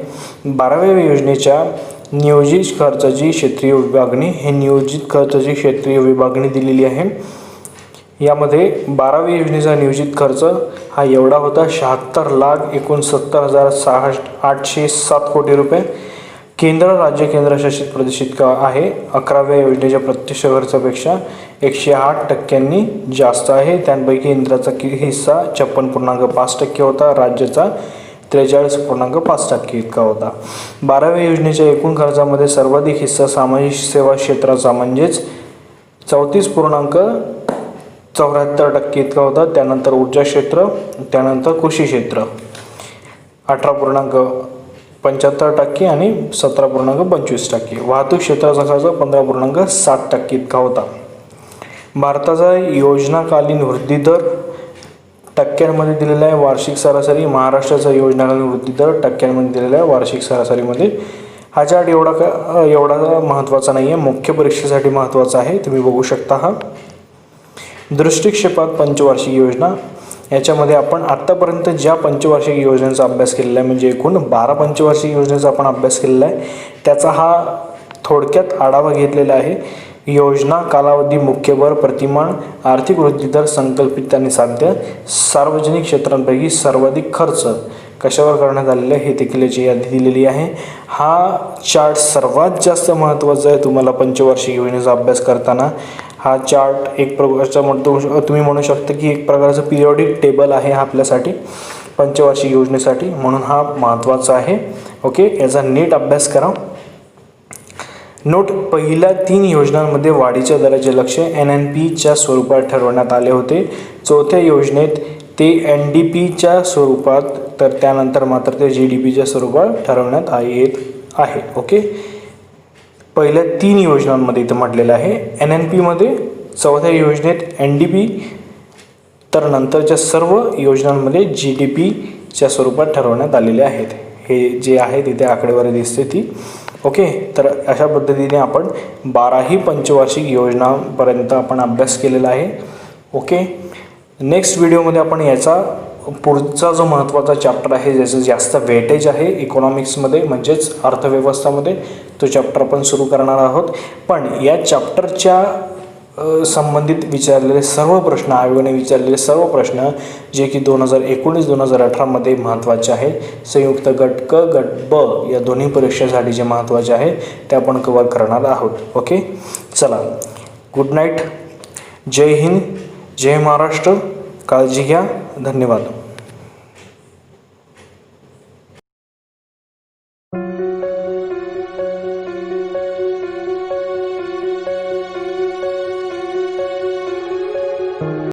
12व्या योजनेच्या नियोजित खर्चाची क्षेत्रीय विभागणी, हे नियोजित खर्चाची क्षेत्रीय विभागणी दिलेली आहे. यामध्ये 12व्या योजनेचा नियोजित खर्च हा एवढा होता 76,69,807 कोटी रुपये. केंद्र राज्य केंद्रशासित प्रदेशित आहे. 11व्या योजनेच्या प्रत्यक्ष खर्चापेक्षा 108% जास्त आहे. त्यापैकी केंद्राचा हिस्सा 56.5% होता, राज्याचा 43.5% इतका होता. 12व्या योजनेच्या एकूण खर्चामध्ये सर्वाधिक हिस्सा सामाजिक सेवा क्षेत्राचा म्हणजेच 34.74% इतका होता. त्यानंतर ऊर्जा क्षेत्र, त्यानंतर कृषी क्षेत्र 18.75% आणि 17.25%. वाहतूक क्षेत्राचा खर्च 15.7% इतका होता. भारताचा योजनाकालीन वृद्धी दर टक्क्यांमध्ये दिलेला आहे वार्षिक सरासरी. महाराष्ट्राचा योजनाकालीन वृद्धी दर टक्क्यांमध्ये दिलेला आहे वार्षिक सरासरीमध्ये. हा चार्ट एवढा महत्त्वाचा नाही आहे, मुख्य परीक्षेसाठी महत्त्वाचा आहे, तुम्ही बघू शकता. हा दृष्टिक्षेपात पंचवार्षिक योजना, याच्यामध्ये आपण आत्तापर्यंत ज्या पंचवार्षिक योजनेचा अभ्यास केलेला आहे, म्हणजे एकूण 12 पंचवार्षिक योजनेचा आपण अभ्यास केलेला आहे, त्याचा हा थोडक्यात आढावा घेतलेला आहे. योजना, कालावधी, मुख्य भर, प्रतिमान, आर्थिक वृद्धी दर, संकल्पित आणि साध्य, सार्वजनिक क्षेत्रांपैकी सर्वाधिक खर्च कशावर करण्यात आलेला आहे हे देखील याची यादी दिलेली आहे. हा चार्ट सर्वात जास्त महत्त्वाचा आहे तुम्हाला पंचवार्षिक योजनेचा अभ्यास करताना. हा चार्ट एक प्रकारचा तुम्ही म्हणू शकता की एक प्रकारचं पिरियॉडिक टेबल आहे आपल्यासाठी पंचवार्षिक योजनेसाठी, म्हणून हा महत्त्वाचा आहे. ओके, याचा नीट अभ्यास करा. नोट, पहिल्या 3 योजनांमध्ये वाढीच्या दराचे लक्ष्य NNPच्या स्वरूपात ठरवण्यात आले होते. चौथ्या योजनेत ते NDPच्या स्वरूपात, तर त्यानंतर मात्र ते GDPच्या स्वरूपात ठरवण्यात येत आहे. ओके, पहिल्या 3 योजनांमध्ये इथं म्हटलेलं आहे. NNPमध्ये, चौथ्या योजनेत NDP, तर नंतरच्या सर्व योजनांमध्ये GDPच्या स्वरूपात ठरवण्यात आलेले आहेत. हे जे आहे तिथे आकडेवारी दिसते ती. ओके, तर अशा पद्धतीने आपण 12ही पंचवार्षिक योजनांपर्यंत आपण अभ्यास केलेला आहे. ओके, नेक्स्ट व्हिडिओमध्ये आपण याचा पुढचा जो महत्त्वाचा चॅप्टर आहे, ज्याचं जास्त वेटेज आहे इकॉनॉमिक्समध्ये म्हणजेच अर्थव्यवस्थामध्ये, तो चॅप्टर आपण सुरू करणार आहोत. पण या चॅप्टरच्या संबंधित विचारलेले सर्व प्रश्न, आयोगाने विचारलेले सर्व प्रश्न जे की 2019-2018मध्ये महत्त्वाचे आहेत, संयुक्त गट क गट ब या दोन्ही परीक्षेसाठी जे महत्त्वाचे आहेत ते आपण कव्हर करणार आहोत. ओके, चला, गुड नाईट, जय हिंद, जय महाराष्ट्र, काळजी घ्या, धन्यवाद.